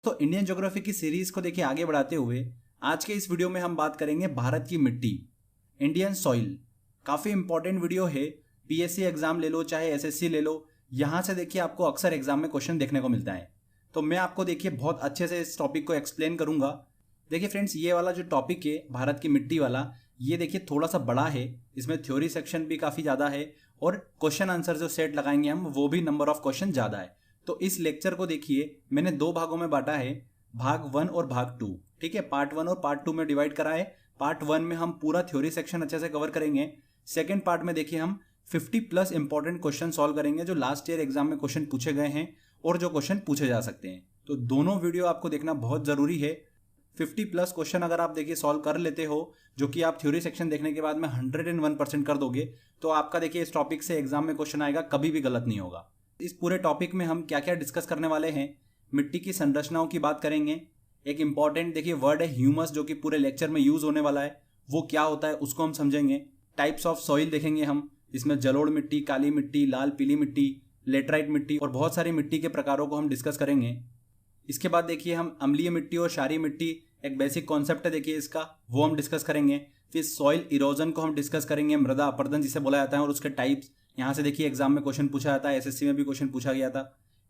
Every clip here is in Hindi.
तो इंडियन ज्योग्राफी की सीरीज को देखिए आगे बढ़ाते हुए आज के इस वीडियो में हम बात करेंगे भारत की मिट्टी, इंडियन सॉइल। काफ़ी इंपॉर्टेंट वीडियो है। पीएससी एग्जाम ले लो चाहे एसएससी ले लो, यहाँ से देखिए आपको अक्सर एग्जाम में क्वेश्चन देखने को मिलता है। तो मैं आपको देखिए बहुत अच्छे से इस टॉपिक को एक्सप्लेन करूंगा। देखिए फ्रेंड्स, ये वाला जो टॉपिक है भारत की मिट्टी वाला, ये देखिए थोड़ा सा बड़ा है। इसमें थ्योरी सेक्शन भी काफ़ी ज़्यादा है और क्वेश्चन आंसर जो सेट लगाएंगे हम वो भी नंबर ऑफ क्वेश्चन ज़्यादा है। तो इस लेक्चर को देखिए मैंने दो भागों में बांटा है, भाग 1 और भाग 2। ठीक है, पार्ट 1 और पार्ट 2 में डिवाइड करा है। पार्ट 1 में हम पूरा थ्योरी सेक्शन अच्छे से कवर करेंगे। सेकेंड पार्ट में देखिए हम 50+ इंपॉर्टेंट क्वेश्चन सॉल्व करेंगे जो लास्ट ईयर एग्जाम में क्वेश्चन पूछे गए हैं और जो क्वेश्चन पूछे जा सकते हैं। तो दोनों वीडियो आपको देखना बहुत ज़रूरी है। 50+ क्वेश्चन अगर आप देखिए सॉल्व कर लेते हो, जो कि आप थ्योरी सेक्शन देखने के बाद में 101% कर दोगे, तो आपका देखिए इस टॉपिक से एग्जाम में क्वेश्चन आएगा, कभी भी गलत नहीं होगा। इस पूरे टॉपिक में हम क्या क्या डिस्कस करने वाले हैं, मिट्टी की संरचनाओं की बात करेंगे। एक इंपॉर्टेंट देखिए वर्ड है ह्यूमस, जो कि पूरे लेक्चर में यूज होने वाला है। वो क्या होता है उसको हम समझेंगे। टाइप्स ऑफ सॉइल देखेंगे हम, इसमें जलोढ़ मिट्टी, काली मिट्टी, लाल पीली मिट्टी, लेटराइट मिट्टी और बहुत सारी मिट्टी के प्रकारों को हम डिस्कस करेंगे। इसके बाद देखिए हम अम्लीय मिट्टी और क्षारीय मिट्टी, एक बेसिक कॉन्सेप्ट है देखिए इसका, वो हम डिस्कस करेंगे। फिर सॉइल इरोजन को हम डिस्कस करेंगे, मृदा अपरदन जिसे बोला जाता है, और उसके टाइप्स। यहाँ से देखिए एग्जाम में क्वेश्चन पूछा जाता है, एसएससी में भी क्वेश्चन पूछा गया था।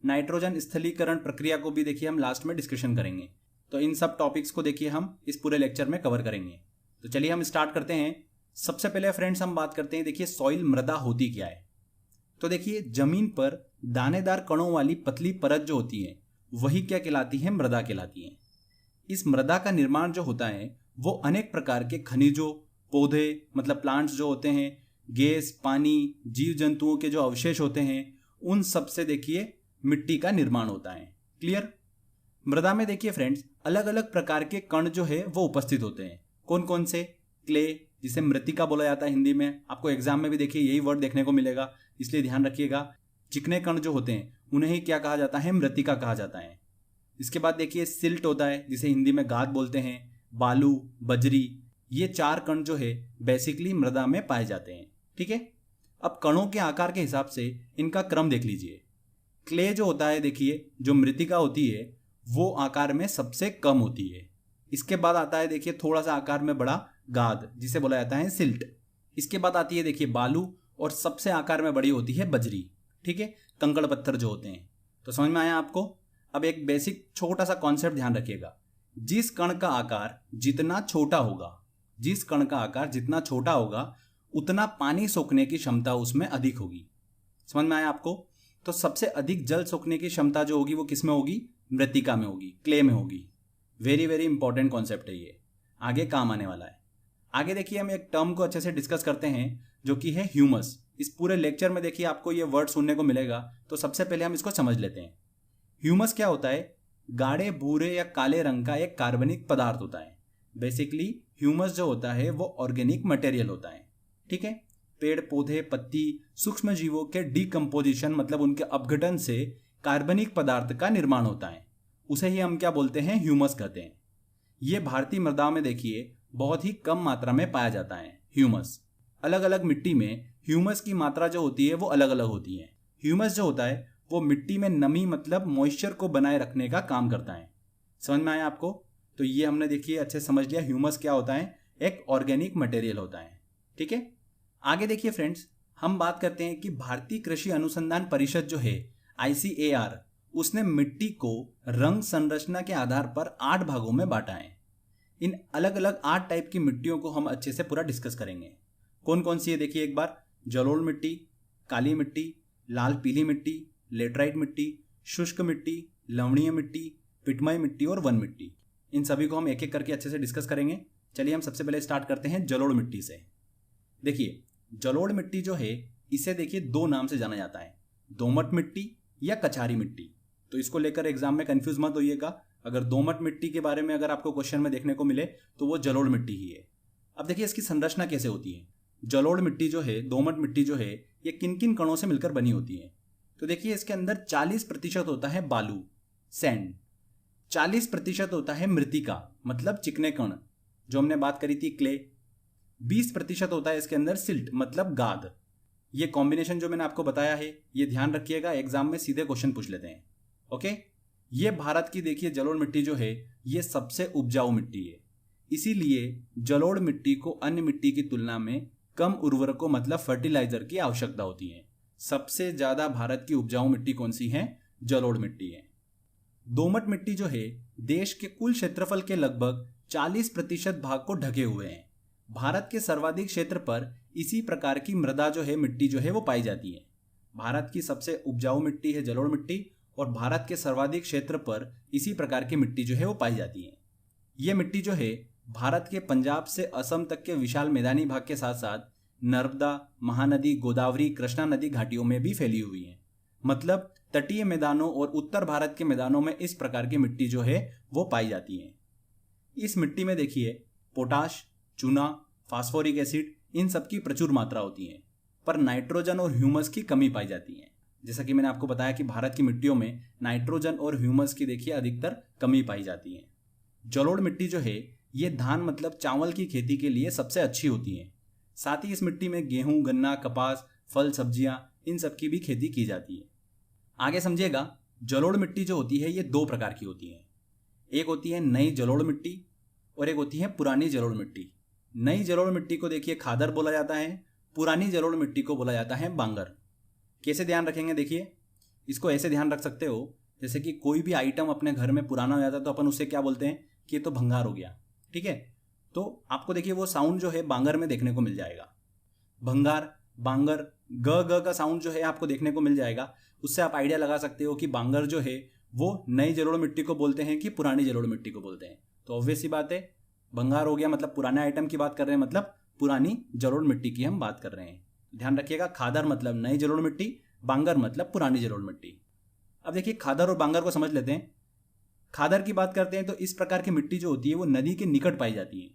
नाइट्रोजन स्थलीकरण प्रक्रिया को भी देखिए हम लास्ट में डिस्कशन करेंगे। तो इन सब टॉपिक्स को देखिए हम इस पूरे लेक्चर में कवर करेंगे। तो चलिए हम स्टार्ट करते हैं। सबसे पहले फ्रेंड्स हम बात करते हैं, देखिए सॉइल मृदा होती क्या है। तो देखिए जमीन पर दानेदार कणों वाली पतली परत जो होती है वही क्या कहलाती है, मृदा कहलाती है। इस मृदा का निर्माण जो होता है वो अनेक प्रकार के खनिजों, पौधे मतलब प्लांट्स जो होते हैं, गैस, पानी, जीव जंतुओं के जो अवशेष होते हैं, उन सब से देखिए मिट्टी का निर्माण होता है। क्लियर। मृदा में देखिए फ्रेंड्स अलग अलग प्रकार के कण जो है वो उपस्थित होते हैं। कौन कौन से? क्ले, जिसे मृत्तिका बोला जाता है हिंदी में। आपको एग्जाम में भी देखिए यही वर्ड देखने को मिलेगा, इसलिए ध्यान रखिएगा। चिकने कण जो होते हैं उन्हें ही क्या कहा जाता है, मृत्तिका कहा जाता है। इसके बाद देखिए सिल्ट होता है, जिसे हिंदी में गाद बोलते हैं। बालू, बजरी, ये 4 कण जो है बेसिकली मृदा में पाए जाते हैं। ठीक है, अब कणों के आकार के हिसाब से इनका क्रम देख लीजिए। क्ले जो होता है देखिए, जो मृत्तिका होती है वो आकार में सबसे कम होती है। इसके बाद आता है देखिए थोड़ा सा आकार में बड़ा गाद, जिसे बोला जाता है सिल्ट। इसके बाद आती है देखिए बालू, और सबसे आकार में बड़ी होती है बजरी। ठीक है, कंकड़ पत्थर जो होते हैं। तो समझ में आया आपको। अब एक बेसिक छोटा सा कॉन्सेप्ट ध्यान रखिएगा। जिस कण का आकार जितना छोटा होगा, जिस कण का आकार जितना छोटा होगा उतना पानी सोखने की क्षमता उसमें अधिक होगी। समझ में आया आपको। तो सबसे अधिक जल सोखने की क्षमता जो होगी वो किस में होगी? मृत्तिका में होगी, क्ले में होगी। वेरी वेरी इंपॉर्टेंट कॉन्सेप्ट है ये, आगे काम आने वाला है। आगे देखिए हम एक टर्म को अच्छे से डिस्कस करते हैं जो कि है ह्यूमस। इस पूरे लेक्चर में देखिए आपको ये वर्ड सुनने को मिलेगा, तो सबसे पहले हम इसको समझ लेते हैं। ह्यूमस क्या होता है? गाढ़े भूरे या काले रंग का एक कार्बनिक पदार्थ होता है। बेसिकली ह्यूमस जो होता है वो ऑर्गेनिक मटेरियल होता है। ठीक है, पेड़ पौधे, पत्ती, सूक्ष्म जीवों के डिकम्पोजिशन मतलब उनके अपघटन से कार्बनिक पदार्थ का निर्माण होता है। उसे ही हम क्या बोलते हैं? ह्यूमस कहते हैं। ये भारतीय मृदा में देखिए बहुत ही कम मात्रा में पाया जाता है ह्यूमस। अलग अलग मिट्टी में ह्यूमस की मात्रा जो होती है वो अलग अलग होती है। ह्यूमस जो होता है वो मिट्टी में नमी मतलब मॉइस्चर को बनाए रखने का काम करता है। समझ में आया आपको। तो ये हमने देखिए अच्छे समझ लिया ह्यूमस क्या होता है, एक ऑर्गेनिक मटेरियल होता है। ठीक है, आगे देखिए फ्रेंड्स हम बात करते हैं कि भारतीय कृषि अनुसंधान परिषद जो है ICAR, उसने मिट्टी को रंग संरचना के आधार पर 8 भागों में बांटा है। इन अलग अलग 8 टाइप की मिट्टियों को हम अच्छे से पूरा डिस्कस करेंगे। कौन कौन सी है देखिए एक बार। जलोढ़ मिट्टी, काली मिट्टी, लाल पीली मिट्टी, लेटराइट मिट्टी, शुष्क मिट्टी, लवणीय मिट्टी, पिटमय मिट्टी और वन मिट्टी। इन सभी को हम एक एक करके अच्छे से डिस्कस करेंगे। चलिए हम सबसे पहले स्टार्ट करते हैं जलोढ़ मिट्टी से। देखिए जलोढ़ मिट्टी जो है इसे देखिए 2 नाम से जाना जाता है, दोमट मिट्टी या कछारी मिट्टी। तो इसको लेकर एग्जाम में कंफ्यूज मत होइएगा। अगर दोमट मिट्टी के बारे में अगर आपको क्वेश्चन में देखने को मिले तो वो जलोढ़ मिट्टी ही है। अब देखिए इसकी संरचना कैसे होती है। जलोढ़ मिट्टी जो है, दोमट मिट्टी जो है, ये किन किन कणों से मिलकर बनी होती है। तो देखिए इसके अंदर 40% होता है बालू, सैंड, 40% होता है मृत्तिका मतलब चिकने कण जो हमने बात करी थी, क्ले, 20% होता है इसके अंदर सिल्ट मतलब गाद। ये कॉम्बिनेशन जो मैंने आपको बताया है ये ध्यान रखिएगा, एग्जाम में सीधे क्वेश्चन पूछ लेते हैं। ओके, ये भारत की देखिए जलोढ़ मिट्टी जो है ये सबसे उपजाऊ मिट्टी है। इसीलिए जलोढ़ मिट्टी को अन्य मिट्टी की तुलना में कम उर्वरकों मतलब फर्टिलाइजर की आवश्यकता होती है। सबसे ज्यादा भारत की उपजाऊ मिट्टी कौन सी है? जलोढ़ मिट्टी है। दोमट मिट्टी जो है देश के कुल क्षेत्रफल के लगभग 40% भाग को ढके हुए हैं। भारत के सर्वाधिक क्षेत्र पर इसी प्रकार की मृदा जो है मिट्टी जो है वो पाई जाती है। भारत की सबसे उपजाऊ मिट्टी है जलोढ़ मिट्टी और भारत के सर्वाधिक क्षेत्र पर इसी प्रकार की मिट्टी जो है वो पाई जाती है। ये मिट्टी जो है भारत के पंजाब से असम तक के विशाल मैदानी भाग के साथ साथ नर्मदा, महानदी, गोदावरी, कृष्णा नदी घाटियों में भी फैली हुई है। मतलब तटीय मैदानों और उत्तर भारत के मैदानों में इस प्रकार की मिट्टी जो है वो पाई जाती है। इस मिट्टी में देखिए पोटाश, चूना, फास्फोरिक एसिड इन सब की प्रचुर मात्रा होती है, पर नाइट्रोजन और ह्यूमस की कमी पाई जाती है। जैसा कि मैंने आपको बताया कि भारत की मिट्टियों में नाइट्रोजन और ह्यूमस की देखिए अधिकतर कमी पाई जाती है। जलोढ़ मिट्टी जो है ये धान मतलब चावल की खेती के लिए सबसे अच्छी होती है। साथ ही इस मिट्टी में गेहूं, गन्ना, कपास, फल, सब्जियां इन सब की भी खेती की जाती है। आगे समझिएगा, जलोढ़ मिट्टी जो होती है ये दो प्रकार की होती है। एक होती है नई जलोढ़ मिट्टी और एक होती है पुरानी जलोढ़ मिट्टी। नई जलोढ़ मिट्टी को देखिए खादर बोला जाता है, पुरानी जलोढ़ मिट्टी को बोला जाता है बांगर। कैसे ध्यान रखेंगे? देखिए इसको ऐसे ध्यान रख सकते हो जैसे कि कोई भी आइटम अपने घर में पुराना हो जाता है तो अपन उससे क्या बोलते हैं कि ये तो भंगार हो गया। ठीक है, तो आपको देखिए वो साउंड जो है बांगर में देखने को मिल जाएगा। भंगार, बांगर, ग का साउंड जो है आपको देखने को मिल जाएगा। उससे आप आइडिया लगा सकते हो कि बांगर जो है वो नई जलोढ़ मिट्टी को बोलते हैं कि पुरानी जलोढ़ मिट्टी को बोलते हैं। तो ऑब्वियस सी बात है, भंगार हो गया मतलब पुराने आइटम की बात कर रहे हैं, मतलब पुरानी जलोढ़ मिट्टी की हम बात कर रहे हैं। ध्यान रखिएगा, खादर मतलब नई जलोढ़ मिट्टी, बांगर मतलब पुरानी जलोढ़ मिट्टी। अब देखिए खादर और बांगर को समझ लेते हैं। खादर की बात करते हैं तो इस प्रकार की मिट्टी जो होती है वो नदी के निकट पाई जाती है।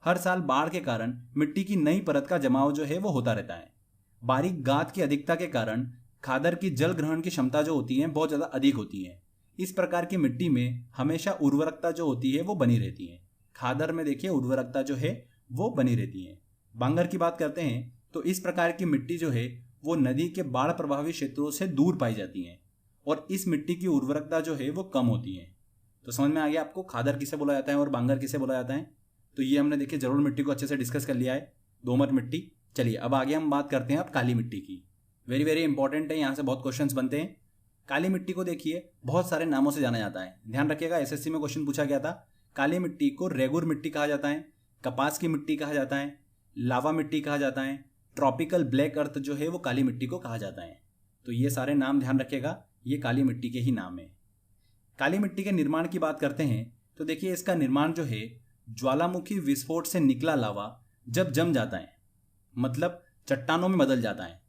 हर साल बाढ़ के कारण मिट्टी की नई परत का जमाव जो है वो होता रहता है। बारीक गाद की अधिकता के कारण खादर की जल ग्रहण की क्षमता जो होती है बहुत ज़्यादा अधिक होती है। इस प्रकार की मिट्टी में हमेशा उर्वरकता जो होती है वो बनी रहती है। खादर में देखिए उर्वरकता जो है वो बनी रहती है। बांगर की बात करते हैं तो इस प्रकार की मिट्टी जो है वो नदी के बाढ़ प्रभावित क्षेत्रों से दूर पाई जाती है और इस मिट्टी की उर्वरकता जो है वो कम होती है। तो समझ में आ गया आपको खादर किसे बोला जाता है और बांगर किसे बोला जाता है। तो ये हमने देखिए जलोढ़ मिट्टी को अच्छे से डिस्कस कर लिया है, दोमट मिट्टी। चलिए अब आगे हम बात करते हैं अब काली मिट्टी की। वेरी वेरी इंपॉर्टेंट है, यहाँ से बहुत क्वेश्चंस बनते हैं। काली मिट्टी को देखिए बहुत सारे नामों से जाना जाता है। ध्यान रखिएगा, एसएससी में क्वेश्चन पूछा गया था। काली मिट्टी को रेगुर मिट्टी कहा जाता है, कपास की मिट्टी कहा जाता है, लावा मिट्टी कहा जाता है, ट्रॉपिकल ब्लैक अर्थ जो है वो काली मिट्टी को कहा जाता है। तो ये सारे नाम ध्यान रखिएगा, ये काली मिट्टी के ही नाम है। काली मिट्टी के निर्माण की बात करते हैं तो देखिए इसका निर्माण जो है ज्वालामुखी विस्फोट से निकला लावा जब जम जाता है, मतलब चट्टानों में बदल जाता है,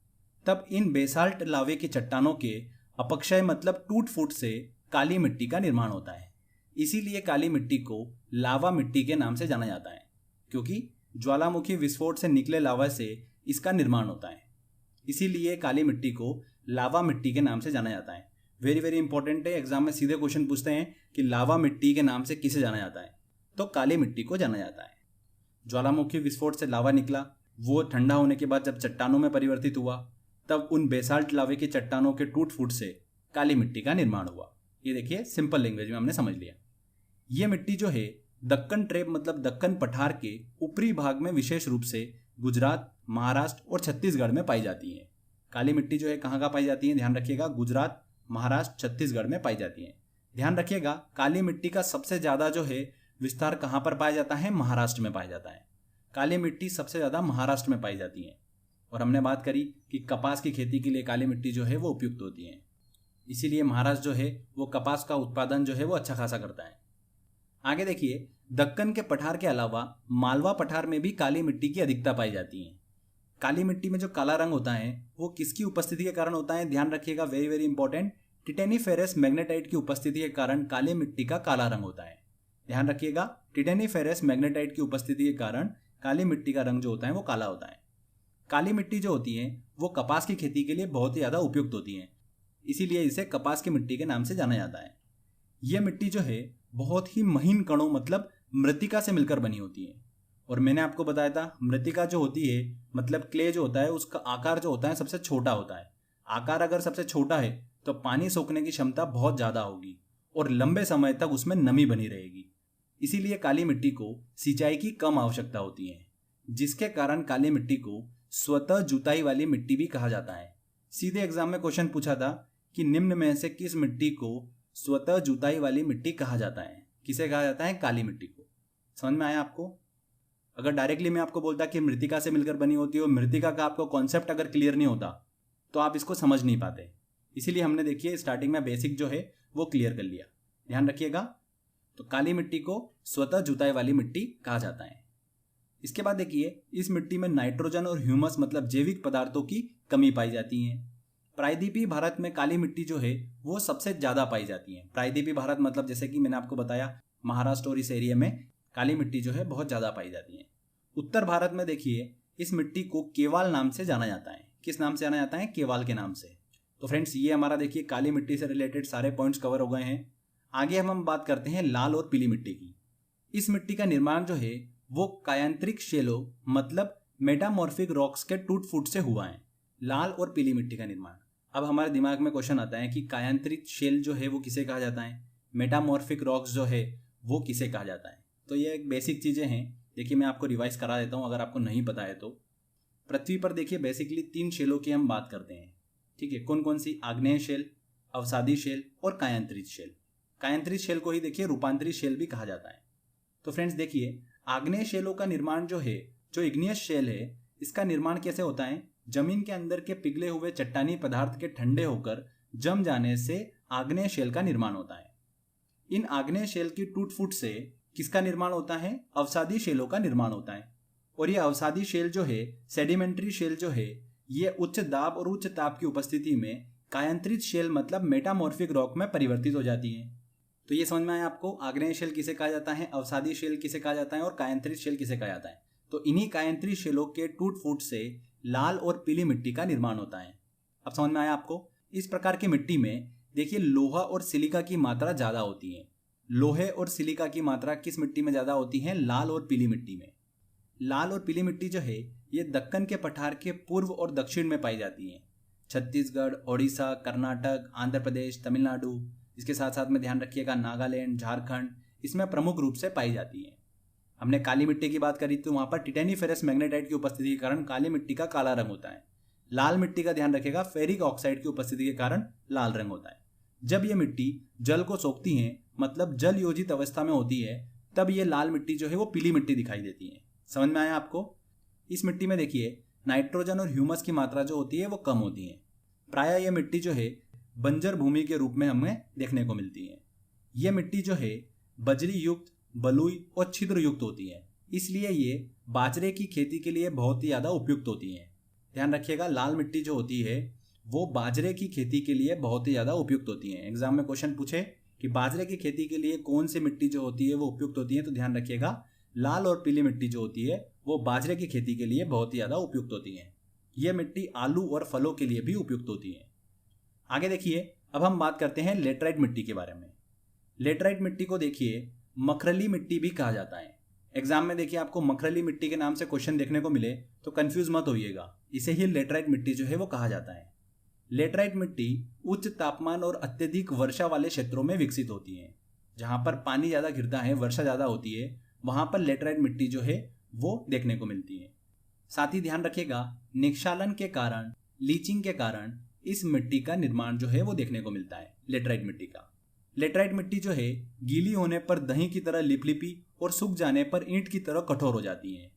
तब इन बेसाल्ट लावे की चट्टानों के अपक्षय मतलब टूट फूट से काली मिट्टी का निर्माण होता है। इसीलिए काली मिट्टी को लावा मिट्टी के नाम से जाना जाता है, क्योंकि ज्वालामुखी विस्फोट से निकले लावा से इसका निर्माण होता है। इसीलिए काली मिट्टी को लावा मिट्टी के नाम से जाना जाता है। वेरी वेरी इंपॉर्टेंट है, एग्जाम में सीधे क्वेश्चन पूछते हैं कि लावा मिट्टी के नाम से किसे जाना जाता है, तो काली मिट्टी को जाना जाता है। ज्वालामुखी विस्फोट से लावा निकला, वो ठंडा होने के बाद जब चट्टानों में परिवर्तित हुआ, तब उन बेसाल्ट लावे की चट्टानों के टूट फूट से काली मिट्टी का निर्माण हुआ। ये देखिए सिंपल लैंग्वेज में हमने समझ लिया। ये मिट्टी जो है दक्कन ट्रेप मतलब दक्कन पठार के ऊपरी भाग में विशेष रूप से गुजरात, महाराष्ट्र और छत्तीसगढ़ में पाई जाती है। काली मिट्टी जो है कहाँ कहाँ पाई जाती है? ध्यान रखिएगा, गुजरात, महाराष्ट्र, छत्तीसगढ़ में पाई जाती है। ध्यान रखिएगा, काली मिट्टी का सबसे ज्यादा जो है विस्तार कहाँ पर पाया जाता है? महाराष्ट्र में पाया जाता है। काली मिट्टी सबसे ज्यादा महाराष्ट्र में पाई जाती है। और हमने बात करी कि कपास की खेती के लिए काली मिट्टी जो है वो उपयुक्त होती है, इसीलिए महाराष्ट्र जो है वो कपास का उत्पादन जो है वो अच्छा खासा करता है। आगे देखिए, दक्कन के पठार के अलावा मालवा पठार में भी काली मिट्टी की अधिकता पाई जाती है। काली मिट्टी में जो काला रंग होता है वो किसकी उपस्थिति के कारण होता है? ध्यान रखिएगा, वेरी वेरी इंपॉर्टेंट, टिटेनीफेरस मैग्नेटाइट की उपस्थिति के कारण काली मिट्टी का काला रंग होता है। ध्यान रखिएगा, टिटेनीफेरस मैग्नेटाइट की उपस्थिति के कारण काली मिट्टी का रंग जो होता है वो काला होता है। काली मिट्टी जो होती है वो कपास की खेती के लिए बहुत ही ज़्यादा उपयुक्त होती है, इसीलिए इसे कपास की मिट्टी के नाम से जाना जाता है। यह मिट्टी जो है बहुत ही महीन कणों मतलब मृत्तिका से मिलकर बनी होती है। और मैंने आपको बताया था मृत्तिका जो होती है मतलब क्ले जो होता है उसका आकार जो होता है सबसे छोटा होता है। आकार अगर सबसे छोटा है तो पानी सोखने की क्षमता बहुत ज़्यादा होगी और लंबे समय तक उसमें नमी बनी रहेगी। इसीलिए काली मिट्टी को सिंचाई की कम आवश्यकता होती है, जिसके कारण काली मिट्टी को स्वतः जुताई वाली मिट्टी भी कहा जाता है। सीधे एग्जाम में क्वेश्चन पूछा था कि निम्न में से किस मिट्टी को स्वतः जुताई वाली मिट्टी कहा जाता है? किसे कहा जाता है? काली मिट्टी को। समझ में आया आपको? अगर डायरेक्टली मैं आपको बोलता कि मृतिका से मिलकर बनी होती है और मृतिका का आपको कॉन्सेप्ट अगर क्लियर नहीं होता तो आप इसको समझ नहीं पाते। इसीलिए हमने देखिए स्टार्टिंग में बेसिक जो है वो क्लियर कर लिया। ध्यान रखिएगा। तो काली मिट्टी को स्वतः जुताई वाली मिट्टी कहा जाता है। इसके बाद देखिए इस मिट्टी में नाइट्रोजन और ह्यूमस मतलब जैविक पदार्थों की कमी पाई जाती है। प्रायद्वीपीय भारत में काली मिट्टी जो है वो सबसे ज्यादा पाई जाती है। प्रायद्वीपीय भारत मतलब जैसे कि मैंने आपको बताया महाराष्ट्र और इस एरिया में काली मिट्टी जो है बहुत ज्यादा पाई जाती है। उत्तर भारत में देखिए इस मिट्टी को केवाल नाम से जाना जाता है। किस नाम से जाना जाता है? केवाल के नाम से। तो फ्रेंड्स ये हमारा देखिए काली मिट्टी से रिलेटेड सारे पॉइंट्स कवर हो गए हैं। आगे हम बात करते हैं लाल और पीली मिट्टी की। इस मिट्टी का निर्माण जो है वो कायांतरिक शेलों मतलब मेटामॉर्फिक रॉक्स के टूट फूट से हुआ है। लाल और पीली मिट्टी का निर्माण। अब हमारे दिमाग में क्वेश्चन आता है कि कायांतरिक शेल जो है वो किसे कहा जाता है, मेटामॉर्फिक रॉक्स जो है वो किसे कहा जाता है। तो ये एक बेसिक चीजें हैं। देखिए मैं आपको रिवाइज करा देता हूँ अगर आपको नहीं पता है तो। पृथ्वी पर देखिए बेसिकली 3 शेलों की हम बात करते हैं। ठीक है, कौन कौन सी? आग्नेय शेल, अवसादी शेल और कायांतरित शेल। कायांतरित शेल को ही देखिए रूपांतरित शेल भी कहा जाता है। तो फ्रेंड्स देखिए आग्नेय शेलों का निर्माण जो है, जो इग्नियस शेल है, इसका निर्माण कैसे होता है? जमीन के अंदर के पिघले हुए चट्टानी पदार्थ के ठंडे होकर जम जाने से आग्नेय शेल का निर्माण होता है। इन आग्नेय शेल की टूट फूट से किसका निर्माण होता है? अवसादी शेलों का निर्माण होता है। और ये अवसादी शेल जो है, सेडिमेंट्री शेल जो है, ये उच्च दाब और उच्च ताप की उपस्थिति में कायांतरित शेल मतलब मेटामॉर्फिक रॉक में परिवर्तित हो जाती है। तो ये समझ में आया आपको? आग्नेय शेल किसे कहा जाता है, अवसादी शेल किसे कहा जाता है और कायांतरित शेल किसे कहा जाता है। तो इन्हीं कायांतरित शेलों के टूट फूट से लाल और पीली मिट्टी का निर्माण होता है। अब समझ में आया आपको? इस प्रकार की मिट्टी में देखिए लोहा और सिलिका की मात्रा ज्यादा होती है। लोहे और सिलिका की मात्रा किस मिट्टी में ज्यादा होती है? लाल और पीली मिट्टी में। लाल और पीली मिट्टी जो है ये दक्कन के पठार के पूर्व और दक्षिण में पाई जाती है। छत्तीसगढ़, ओडिशा, कर्नाटक, आंध्र प्रदेश, तमिलनाडु, इसके साथ साथ में ध्यान रखिएगा नागालैंड, झारखंड, इसमें प्रमुख रूप से पाई जाती है। हमने काली मिट्टी की बात करी तो वहां पर टिटेनिफेरस मैग्नेटाइट की उपस्थिति के कारण काली मिट्टी का काला रंग होता है। लाल मिट्टी का ध्यान रखिएगा फेरिक ऑक्साइड की उपस्थिति के कारण लाल रंग होता है। जब ये मिट्टी जल को सोखती है मतलब जल योजित अवस्था में होती है तब ये लाल मिट्टी जो है वो पीली मिट्टी दिखाई देती है। समझ में आया आपको? इस मिट्टी में देखिए नाइट्रोजन और ह्यूमस की मात्रा जो होती है वो कम होती है। प्रायः ये मिट्टी जो है बंजर भूमि के रूप में हमें देखने को मिलती है। यह मिट्टी जो है बजरी युक्त, बलुई और छिद्र युक्त होती है, इसलिए ये बाजरे की खेती के लिए बहुत ही ज्यादा उपयुक्त होती है। ध्यान रखिएगा लाल मिट्टी जो होती है वो बाजरे की खेती के लिए बहुत ही ज्यादा उपयुक्त होती है। एग्जाम में क्वेश्चन पूछे कि बाजरे की खेती के लिए कौन सी मिट्टी जो होती है वो उपयुक्त होती है, तो ध्यान रखिएगा लाल और पीली मिट्टी जो होती है वो बाजरे की खेती के लिए बहुत ही ज्यादा उपयुक्त होती है। यह मिट्टी आलू और फलों के लिए भी उपयुक्त होती है। आगे देखिए अब हम बात करते हैं लेटराइट मिट्टी के बारे में। लेटराइट मिट्टी को देखिए मखरली मिट्टी भी कहा जाता है। एग्जाम में देखिए आपको मखरली मिट्टी के नाम से क्वेश्चन देखने को मिले तो कंफ्यूज मत होइएगा, इसे ही लेटराइट मिट्टी जो है वो कहा जाता है। लेटराइट मिट्टी उच्च तापमान और अत्यधिक वर्षा वाले क्षेत्रों में विकसित होती है। जहां पर पानी ज्यादा गिरता है, वर्षा ज्यादा होती है, वहां पर लेटराइट मिट्टी जो है वो देखने को मिलती है। साथ ही ध्यान रखिएगा निक्षालन के कारण, लीचिंग के कारण इस मिट्टी का निर्माण जो है वो देखने को मिलता है लेटराइट मिट्टी का। लेटराइट मिट्टी जो है गीली होने पर दही की तरह लिपलिपी और सूख जाने पर ईंट की तरह कठोर हो जाती है।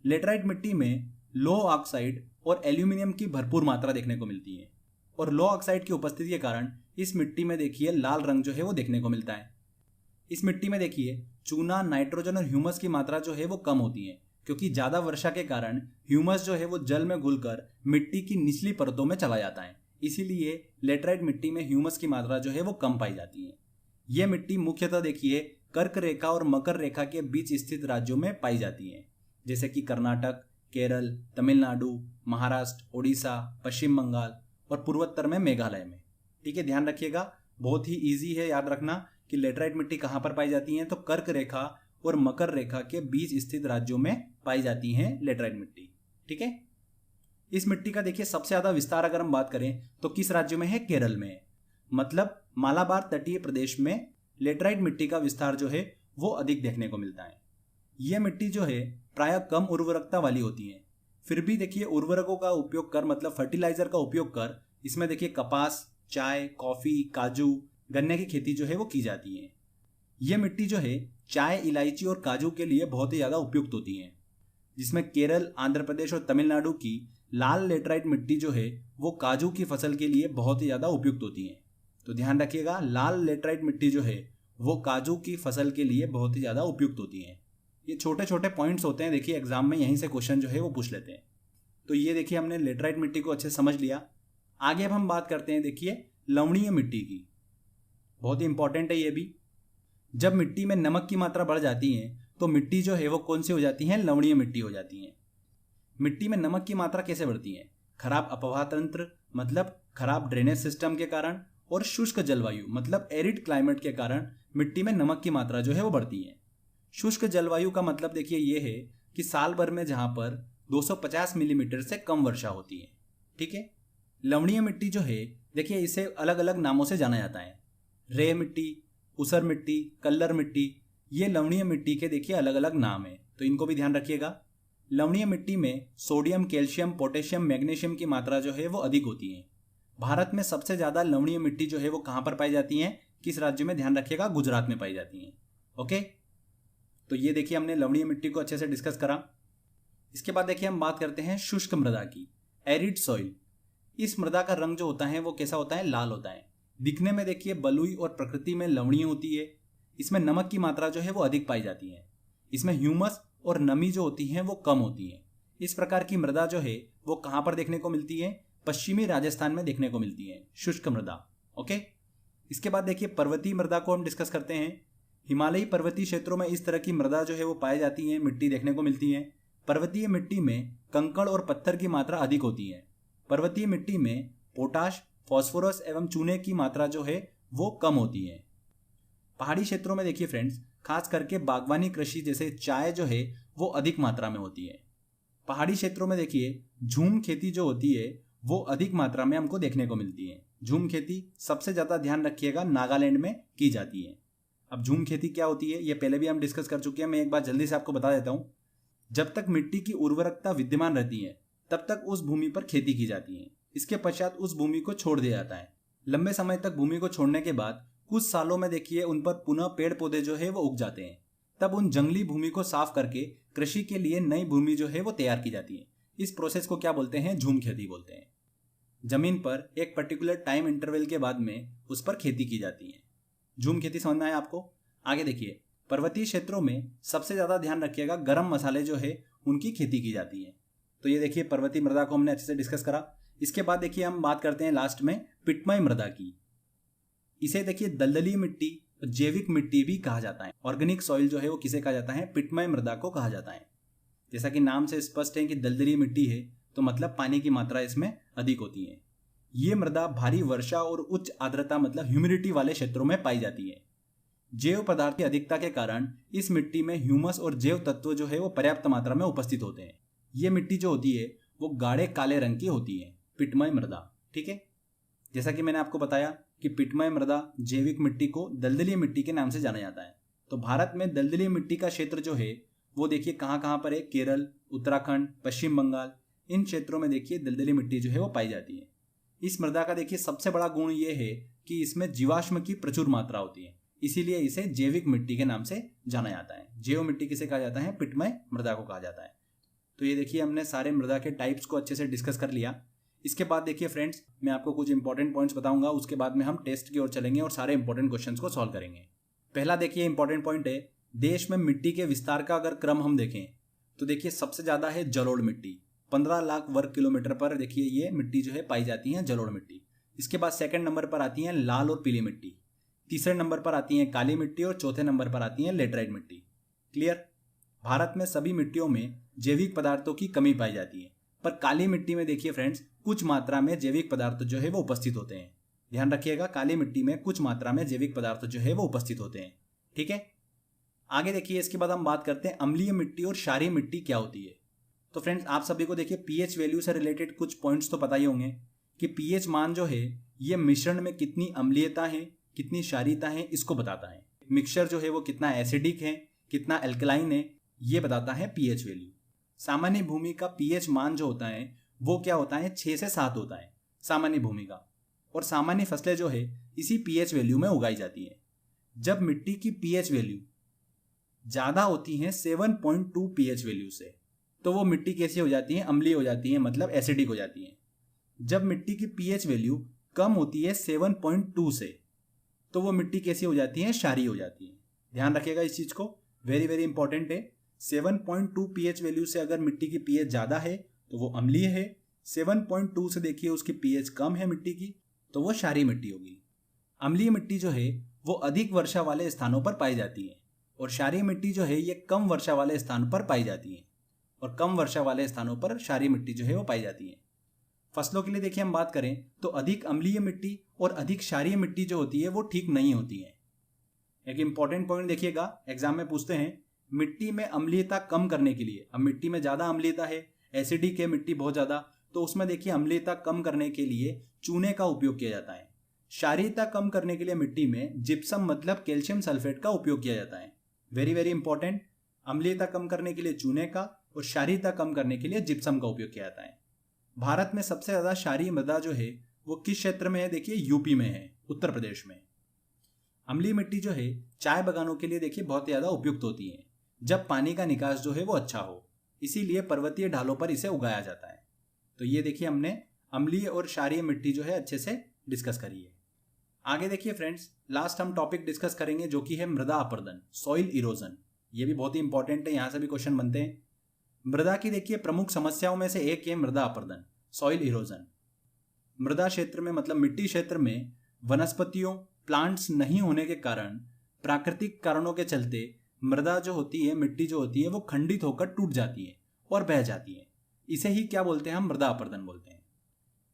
लेटराइट मिट्टी में लोह ऑक्साइड और एल्यूमिनियम की भरपूर मात्रा देखने को मिलती है और लोह ऑक्साइड की उपस्थिति के कारण इस मिट्टी में देखिए लाल रंग जो है वो देखने को मिलता है। इस मिट्टी में देखिए चूना, नाइट्रोजन और ह्यूमस की मात्रा जो है वो कम होती है क्योंकि ज्यादा वर्षा के कारण ह्यूमस जो है वो जल में घुलकर मिट्टी की निचली परतों में चला जाता है। इसीलिए लेटराइट मिट्टी में ह्यूमस की मात्रा जो है वो कम पाई जाती है। यह मिट्टी मुख्यतः देखिए कर्क रेखा और मकर रेखा के बीच स्थित राज्यों में पाई जाती है, जैसे कि कर्नाटक, केरल, तमिलनाडु, महाराष्ट्र, ओडिशा, पश्चिम बंगाल और पूर्वोत्तर में मेघालय में। ठीक है, ध्यान रखिएगा, बहुत ही ईजी है याद रखना कि लेटराइट मिट्टी कहाँ पर पाई जाती है, तो कर्क रेखा और मकर रेखा के बीच स्थित राज्यों में पाई जाती है लेटराइट मिट्टी। ठीक है, इस मिट्टी का देखिए सबसे ज्यादा विस्तार अगर हम बात करें तो किस राज्य में है? केरल में। मतलब मालाबार तटीय प्रदेश में लेटराइट मिट्टी का विस्तार जो है वो अधिक देखने को मिलता है। यह मिट्टी जो है प्रायः कम उर्वरकता वाली होती है, फिर भी देखिए उर्वरकों का उपयोग कर मतलब फर्टिलाइजर का उपयोग कर इसमें देखिए कपास, चाय, कॉफी, काजू, गन्ने की खेती जो है वो की जाती है। यह मिट्टी जो है चाय, इलायची और काजू के लिए बहुत ही ज़्यादा उपयुक्त होती है, जिसमें केरल, आंध्र प्रदेश और तमिलनाडु की लाल लेटराइट मिट्टी जो है वो काजू की फसल के लिए बहुत ही ज़्यादा उपयुक्त होती है। तो ध्यान रखिएगा, लाल लेटराइट मिट्टी जो है वो काजू की फसल के लिए बहुत ही ज़्यादा उपयुक्त होती है। ये छोटे छोटे पॉइंट्स होते हैं, देखिए एग्जाम में यहीं से क्वेश्चन जो है वो पूछ लेते हैं। तो ये देखिए हमने लेटराइट मिट्टी को अच्छे समझ लिया। आगे अब हम बात करते हैं देखिए लवणीय मिट्टी की। बहुत ही इंपॉर्टेंट है ये भी। जब मिट्टी में नमक की मात्रा बढ़ जाती है तो मिट्टी जो है वो कौन सी हो जाती है? लवणीय मिट्टी हो जाती है। मिट्टी में नमक की मात्रा कैसे बढ़ती है? खराब अपवाह तंत्र मतलब खराब ड्रेनेज सिस्टम के कारण और शुष्क जलवायु मतलब एरिड क्लाइमेट के कारण मिट्टी में नमक की मात्रा जो है वो बढ़ती है। शुष्क जलवायु का मतलब देखिए ये है कि साल भर में जहां पर 250 मिलीमीटर से कम वर्षा होती है। ठीक है। लवणीय मिट्टी जो है देखिए इसे अलग अलग नामों से जाना जाता है। रेय मिट्टी, ऊसर मिट्टी, कल्लर मिट्टी, ये लवणीय मिट्टी के देखिए अलग अलग नाम है, तो इनको भी ध्यान रखिएगा। लवणीय मिट्टी में सोडियम, कैल्शियम, पोटेशियम, मैग्नीशियम की मात्रा जो है वो अधिक होती है। भारत में सबसे ज़्यादा लवणीय मिट्टी जो है वो कहाँ पर पाई जाती है? किस राज्य में? ध्यान रखिएगा, गुजरात में पाई जाती है। ओके, तो ये देखिए हमने लवणीय मिट्टी को अच्छे से डिस्कस करा। इसके बाद देखिए हम बात करते हैं शुष्क मृदा की, एरिड सॉइल। इस मृदा का रंग जो होता है वो कैसा होता है? लाल होता है। दिखने में देखिए बलुई और प्रकृति में लवणीय होती है। इसमें नमक की मात्रा जो है वो अधिक पाई जाती है। इसमें ह्यूमस और नमी जो होती है वो कम होती है। इस प्रकार की मृदा जो है वो कहाँ पर देखने को मिलती है? पश्चिमी राजस्थान में देखने को मिलती है, शुष्क मृदा। ओके, इसके बाद देखिए पर्वतीय मृदा को हम डिस्कस करते हैं। हिमालयी पर्वतीय क्षेत्रों में इस तरह की मृदा जो है वो पाई जाती है, मिट्टी देखने को मिलती है। पर्वतीय मिट्टी में कंकड़ और पत्थर की मात्रा अधिक होती है। पर्वतीय मिट्टी में पोटाश, फास्फोरस एवं चूने की मात्रा जो है वो कम होती है। पहाड़ी क्षेत्रों में देखिए फ्रेंड्स, खास करके बागवानी कृषि जैसे चाय जो है वो अधिक मात्रा में होती है। पहाड़ी क्षेत्रों में देखिए झूम खेती जो होती है वो अधिक मात्रा में हमको देखने को मिलती है। झूम खेती सबसे ज़्यादा ध्यान रखिएगा नागालैंड में की जाती है। अब झूम खेती क्या होती है ये पहले भी हम डिस्कस कर चुके हैं, मैं एक बार जल्दी से आपको बता देता हूँ। जब तक मिट्टी की उर्वरकता विद्यमान रहती है तब तक उस भूमि पर खेती की जाती है। इसके पश्चात उस भूमि को छोड़ दिया जाता है। लंबे समय तक भूमि को छोड़ने के बाद कुछ सालों में देखिए उन पर पुनः पेड़ पौधे जो है वो उग जाते हैं। तब उन जंगली भूमि को साफ करके कृषि के लिए नई भूमि जो है वो तैयार की जाती है। इस प्रोसेस को क्या बोलते हैं? झूम खेती बोलते हैं। जमीन पर एक पर्टिकुलर टाइम इंटरवल के बाद में उस पर खेती की जाती है। झूम खेती समझ में आया आपको? आगे देखिए, पर्वतीय क्षेत्रों में सबसे ज्यादा ध्यान रखिएगा गरम मसाले जो है उनकी खेती की जाती है। तो ये देखिए पर्वतीय मृदा को हमने अच्छे से डिस्कस करा। इसके बाद देखिए हम बात करते हैं लास्ट में पिटमय मृदा की। इसे देखिए दलदली मिट्टी, जैविक मिट्टी भी कहा जाता है। ऑर्गेनिक सॉइल जो है वो किसे कहा जाता है? पिटमय मृदा को कहा जाता है। जैसा कि नाम से स्पष्ट है कि दलदली मिट्टी है तो मतलब पानी की मात्रा इसमें अधिक होती है। ये मृदा भारी वर्षा और उच्च आर्द्रता मतलब ह्यूमिडिटी वाले क्षेत्रों में पाई जाती है। जैव पदार्थ की अधिकता के कारण इस मिट्टी में ह्यूमस और जैव तत्व जो है वो पर्याप्त मात्रा में उपस्थित होते हैं। ये मिट्टी जो होती है वो गाढ़े काले रंग की होती है, पिटमय मृदा। ठीक है, जैसा कि मैंने आपको बताया कि पिटमय मृदा, जैविक मिट्टी को दलदली मिट्टी के नाम से जाना जाता है। तो भारत में दलदली मिट्टी का क्षेत्र जो है वो देखिए कहाँ कहाँ पर है? केरल, उत्तराखंड, पश्चिम बंगाल, इन क्षेत्रों में देखिए दलदली मिट्टी जो है वो पाई जाती है। इस मृदा का देखिए सबसे बड़ा गुण ये है कि इसमें जीवाश्म की प्रचुर मात्रा होती है, इसीलिए इसे जैविक मिट्टी के नाम से जाना जाता है। जैव मिट्टी किसे कहा जाता है? पिटमय मृदा को कहा जाता है। तो ये देखिए हमने सारे मृदा के टाइप्स को अच्छे से डिस्कस कर लिया। इसके बाद देखिए फ्रेंड्स, मैं आपको कुछ इंपॉर्टेंट पॉइंट्स बताऊंगा, उसके बाद में हम टेस्ट की ओर चलेंगे और सारे इंपॉर्टेंट क्वेश्चंस को सॉल्व करेंगे। पहला देखिए इंपॉर्टेंट पॉइंट है, देश में मिट्टी के विस्तार का अगर क्रम हम देखें तो देखिए सबसे ज्यादा है जलोढ़ मिट्टी। 15 लाख वर्ग किलोमीटर पर देखिए ये मिट्टी जो है पाई जाती है, जलोढ़ मिट्टी। इसके बाद सेकंड नंबर पर आती है लाल और पीली मिट्टी, तीसरे नंबर पर आती है काली मिट्टी और चौथे नंबर पर आती है लेटराइट मिट्टी। क्लियर? भारत में सभी मिट्टियों में जैविक पदार्थों की कमी पाई जाती है, पर काली मिट्टी में देखिए फ्रेंड्स कुछ मात्रा में जैविक पदार्थ जो है वो उपस्थित होते हैं। ध्यान रखिएगा, काली मिट्टी में कुछ मात्रा में जैविक पदार्थ जो है वो उपस्थित होते हैं। ठीक है, आगे देखिए इसके बाद हम बात करते हैं अम्लीय मिट्टी और क्षारीय मिट्टी क्या होती है। तो फ्रेंड्स आप सभी को देखिए पीएच वैल्यू से रिलेटेड कुछ पॉइंट्स तो पता ही होंगे कि पीएच मान जो है ये मिश्रण में कितनी अम्लीयता है, कितनी क्षारीयता है इसको बताता है। मिक्सचर जो है वो कितना एसिडिक है, कितना अल्कलाइन है, ये बताता है पीएच वैल्यू। सामान्य भूमि का पीएच मान जो होता है वो क्या होता है, 6 से 7 होता है सामान्य भूमि का। और सामान्य फसलें जो है इसी पीएच वैल्यू में उगाई जाती है। जब मिट्टी की पीएच वैल्यू ज़्यादा होती है 7.2 पीएच वैल्यू से, तो वो मिट्टी कैसी हो जाती है, अम्लीय हो जाती है, मतलब एसिडिक हो जाती है। जब मिट्टी की पीएच वैल्यू कम होती है 7.2 से, तो वो मिट्टी कैसी हो जाती है, क्षारीय हो जाती है। ध्यान रखिएगा इस चीज़ को, वेरी वेरी इंपॉर्टेंट है। 7.2 पीएच वैल्यू से अगर मिट्टी की पीएच ज़्यादा है तो वो अम्लीय है। 7.2 से देखिए उसकी पीएच कम है मिट्टी की, तो वो क्षारीय मिट्टी होगी। अम्लीय मिट्टी जो है वो अधिक वर्षा वाले स्थानों पर पाई जाती है, और क्षारीय मिट्टी जो है ये कम वर्षा वाले स्थान पर पाई जाती है, और कम वर्षा वाले स्थानों पर क्षारीय मिट्टी जो है वो पाई जाती है। फसलों के लिए देखिए हम बात करें तो अधिक अम्लीय मिट्टी और अधिक क्षारीय मिट्टी जो होती है वो ठीक नहीं होती है। एक इंपॉर्टेंट पॉइंट देखिएगा, एग्जाम में पूछते हैं मिट्टी में अम्लीयता कम करने के लिए। अब मिट्टी में ज़्यादा अम्लीयता है, एसिडिक है मिट्टी बहुत ज़्यादा, तो उसमें देखिए अम्लीयता कम करने के लिए चूने का उपयोग किया जाता है। क्षारीयता कम करने के लिए मिट्टी में जिप्सम मतलब कैल्शियम सल्फेट का उपयोग किया जाता है। वेरी वेरी इंपॉर्टेंट, अम्लीयता कम करने के लिए चूने का और क्षारीयता कम करने के लिए जिप्सम का उपयोग किया जाता है। भारत में सबसे ज़्यादा क्षारीय मृदा जो है वो किस क्षेत्र में है, देखिए यूपी में है, उत्तर प्रदेश में। अम्लीय मिट्टी जो है चाय बागानों के लिए देखिए बहुत ज़्यादा उपयुक्त होती है, जब पानी का निकास जो है वो अच्छा हो, इसीलिए पर्वतीय ढालों पर इसे उगाया जाता है। तो ये देखिए हमने अम्लीय और क्षारीय मिट्टी जो है अच्छे से डिस्कस करी है। आगे देखिए फ्रेंड्स, लास्ट हम टॉपिक डिस्कस करेंगे जो कि है मृदा अपरदन, सॉइल इरोजन। ये भी बहुत ही इंपॉर्टेंट है, यहाँ से भी क्वेश्चन बनते हैं। मृदा की देखिए प्रमुख समस्याओं में से एक है मृदा अपरदन, सॉइल इरोजन। मृदा क्षेत्र में मतलब मिट्टी क्षेत्र में वनस्पतियों, प्लांट्स नहीं होने के कारण, प्राकृतिक कारणों के चलते मृदा जो होती है, मिट्टी जो होती है वो खंडित होकर टूट जाती है और बह जाती है। इसे ही क्या बोलते हैं, हम मृदा अपरदन बोलते हैं।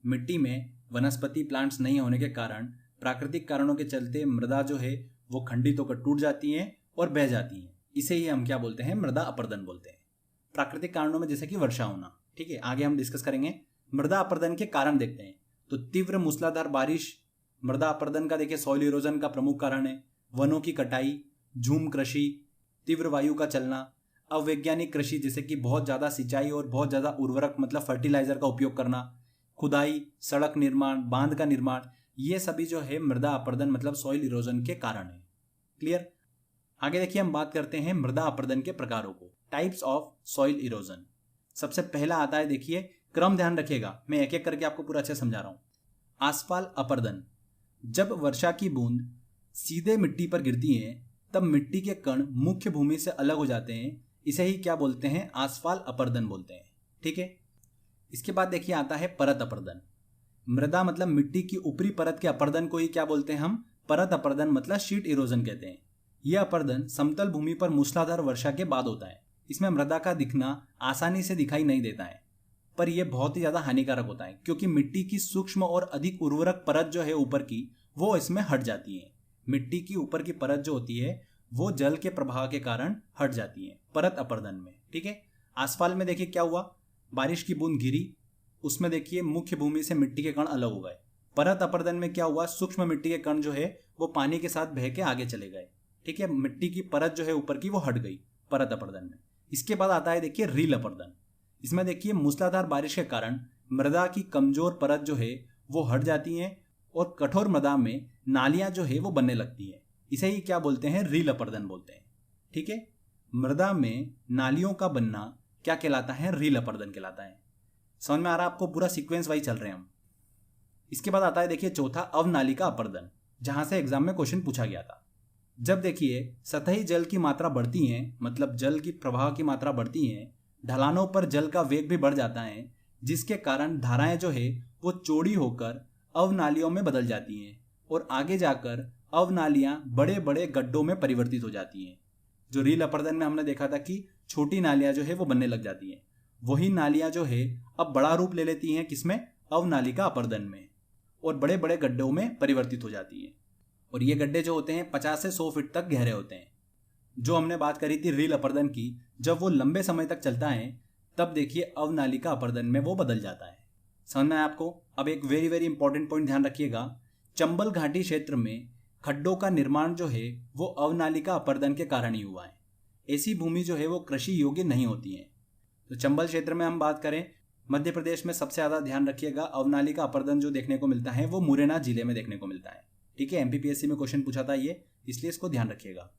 मिट्टी में वनस्पति, प्लांट्स नहीं होने के कारण, प्राकृतिक कारणों के चलते मृदा जो है वो खंडित होकर टूट जाती है और बह जाती है। इसे ही हम क्या बोलते हैं, मृदा अपरदन बोलते हैं। प्राकृतिक कारणों में जैसे कि वर्षा होना। ठीक है, आगे हम डिस्कस करेंगे। मृदा अपरदन के कारण देखते हैं तो तीव्र मूसलाधार बारिश मृदा अपरदन का देखिए सॉइल इरोजन का प्रमुख कारण है। वनों की कटाई, झूम कृषि, तीव्र वायु का चलना, अवैज्ञानिक कृषि जैसे कि बहुत ज़्यादा सिंचाई और बहुत ज़्यादा उर्वरक मतलब फर्टिलाइजर का उपयोग करना, खुदाई, सड़क निर्माण, बांध का निर्माण, ये सभी जो है मृदा अपरदन मतलब सॉइल इरोजन के कारण है। क्लियर। आगे देखिए हम बात करते हैं मृदा अपरदन के प्रकारों को, टाइप्स ऑफ सॉइल इरोजन। सबसे पहला आता है, देखिए क्रम ध्यान रखिएगा, मैं एक एक करके आपको पूरा अच्छे समझा रहा हूं। आसफाल अपरदन, जब वर्षा की बूंद सीधे मिट्टी पर गिरती है तब मिट्टी के कण मुख्य भूमि से अलग हो जाते हैं, इसे ही क्या बोलते हैं, आसफाल अपरदन बोलते हैं। ठीक है। इसके बाद देखिए आता है परत अपरदन। मृदा मतलब मिट्टी की ऊपरी परत के अपरदन को ही क्या बोलते हैं हम, परत अपरदन मतलब शीट इरोजन कहते हैं। यह अपरदन समतल भूमि पर मूसलाधार वर्षा के बाद होता है। इसमें मृदा का दिखना आसानी से दिखाई नहीं देता है, पर यह बहुत ही ज्यादा हानिकारक होता है क्योंकि मिट्टी की सूक्ष्म और अधिक उर्वरक परत जो है ऊपर की वो इसमें हट जाती है। मिट्टी की ऊपर की परत जो होती है वो जल के प्रभाव के कारण हट जाती है परत अपरदन में। ठीक है। आसफाल में देखिए क्या हुआ, बारिश की बूंद गिरी, उसमें देखिए मुख्य भूमि से मिट्टी के कण अलग हो गए। परत अपरदन में क्या हुआ, सूक्ष्म मिट्टी के कण जो है वो पानी के साथ बह के आगे चले गए। ठीक है, मिट्टी की परत जो है ऊपर की वो हट गई परत अपरदन में। इसके बाद आता है देखिए रील अपरदन। इसमें देखिए मूसलाधार बारिश के कारण मृदा की कमजोर परत जो है वो हट जाती है और कठोर मृदा में नालियां जो है वो बनने लगती है। इसे ही क्या बोलते हैं, रील अपरदन बोलते हैं। ठीक है। मृदा में नालियों का बनना क्या कहलाता है, रील अपरदन कहलाता है। समझ में आ रहा है आपको, पूरा सीक्वेंस वाइज चल रहे हैं हम। इसके बाद आता है देखिए चौथा, अवनालिका अपरदन, जहां से एग्जाम में क्वेश्चन पूछा गया था। जब देखिए सतही जल की मात्रा बढ़ती है, मतलब जल की प्रवाह की मात्रा बढ़ती है, ढलानों पर जल का वेग भी बढ़ जाता है, जिसके कारण धाराएं जो है वो चौड़ी होकर अवनालियों में बदल जाती हैं और आगे जाकर अवनालियां बड़े बड़े गड्ढों में परिवर्तित हो जाती हैं। जो रील अपरदन में हमने देखा था कि छोटी नालियां जो है वो बनने लग जाती हैं, वही नालियां जो है अब बड़ा रूप ले लेती हैं, किसमें, अवनालिका अपरदन में, और बड़े बड़े गड्ढों में परिवर्तित हो जाती हैं। और ये गड्ढे जो होते हैं 50 से 100 फीट तक गहरे होते हैं। जो हमने बात करी थी रील अपरदन की, जब वो लंबे समय तक चलता है तब देखिए अवनालिका अपरदन में वो बदल जाता है। समझ में आया आपको। अब एक वेरी वेरी इंपॉर्टेंट पॉइंट ध्यान रखिएगा, चंबल घाटी क्षेत्र में खड्डों का निर्माण जो है वो अवनालिका अपर्दन के कारण ही हुआ है। ऐसी भूमि जो है वो कृषि योग्य नहीं होती है। तो चंबल क्षेत्र में हम बात करें, मध्य प्रदेश में सबसे ज़्यादा ध्यान रखिएगा, अवनालिका अपर्दन जो देखने को मिलता है वो मुरैना जिले में देखने को मिलता है। ठीक है, एमपीपीएससी में क्वेश्चन पूछा था ये, इसलिए इसको ध्यान रखिएगा।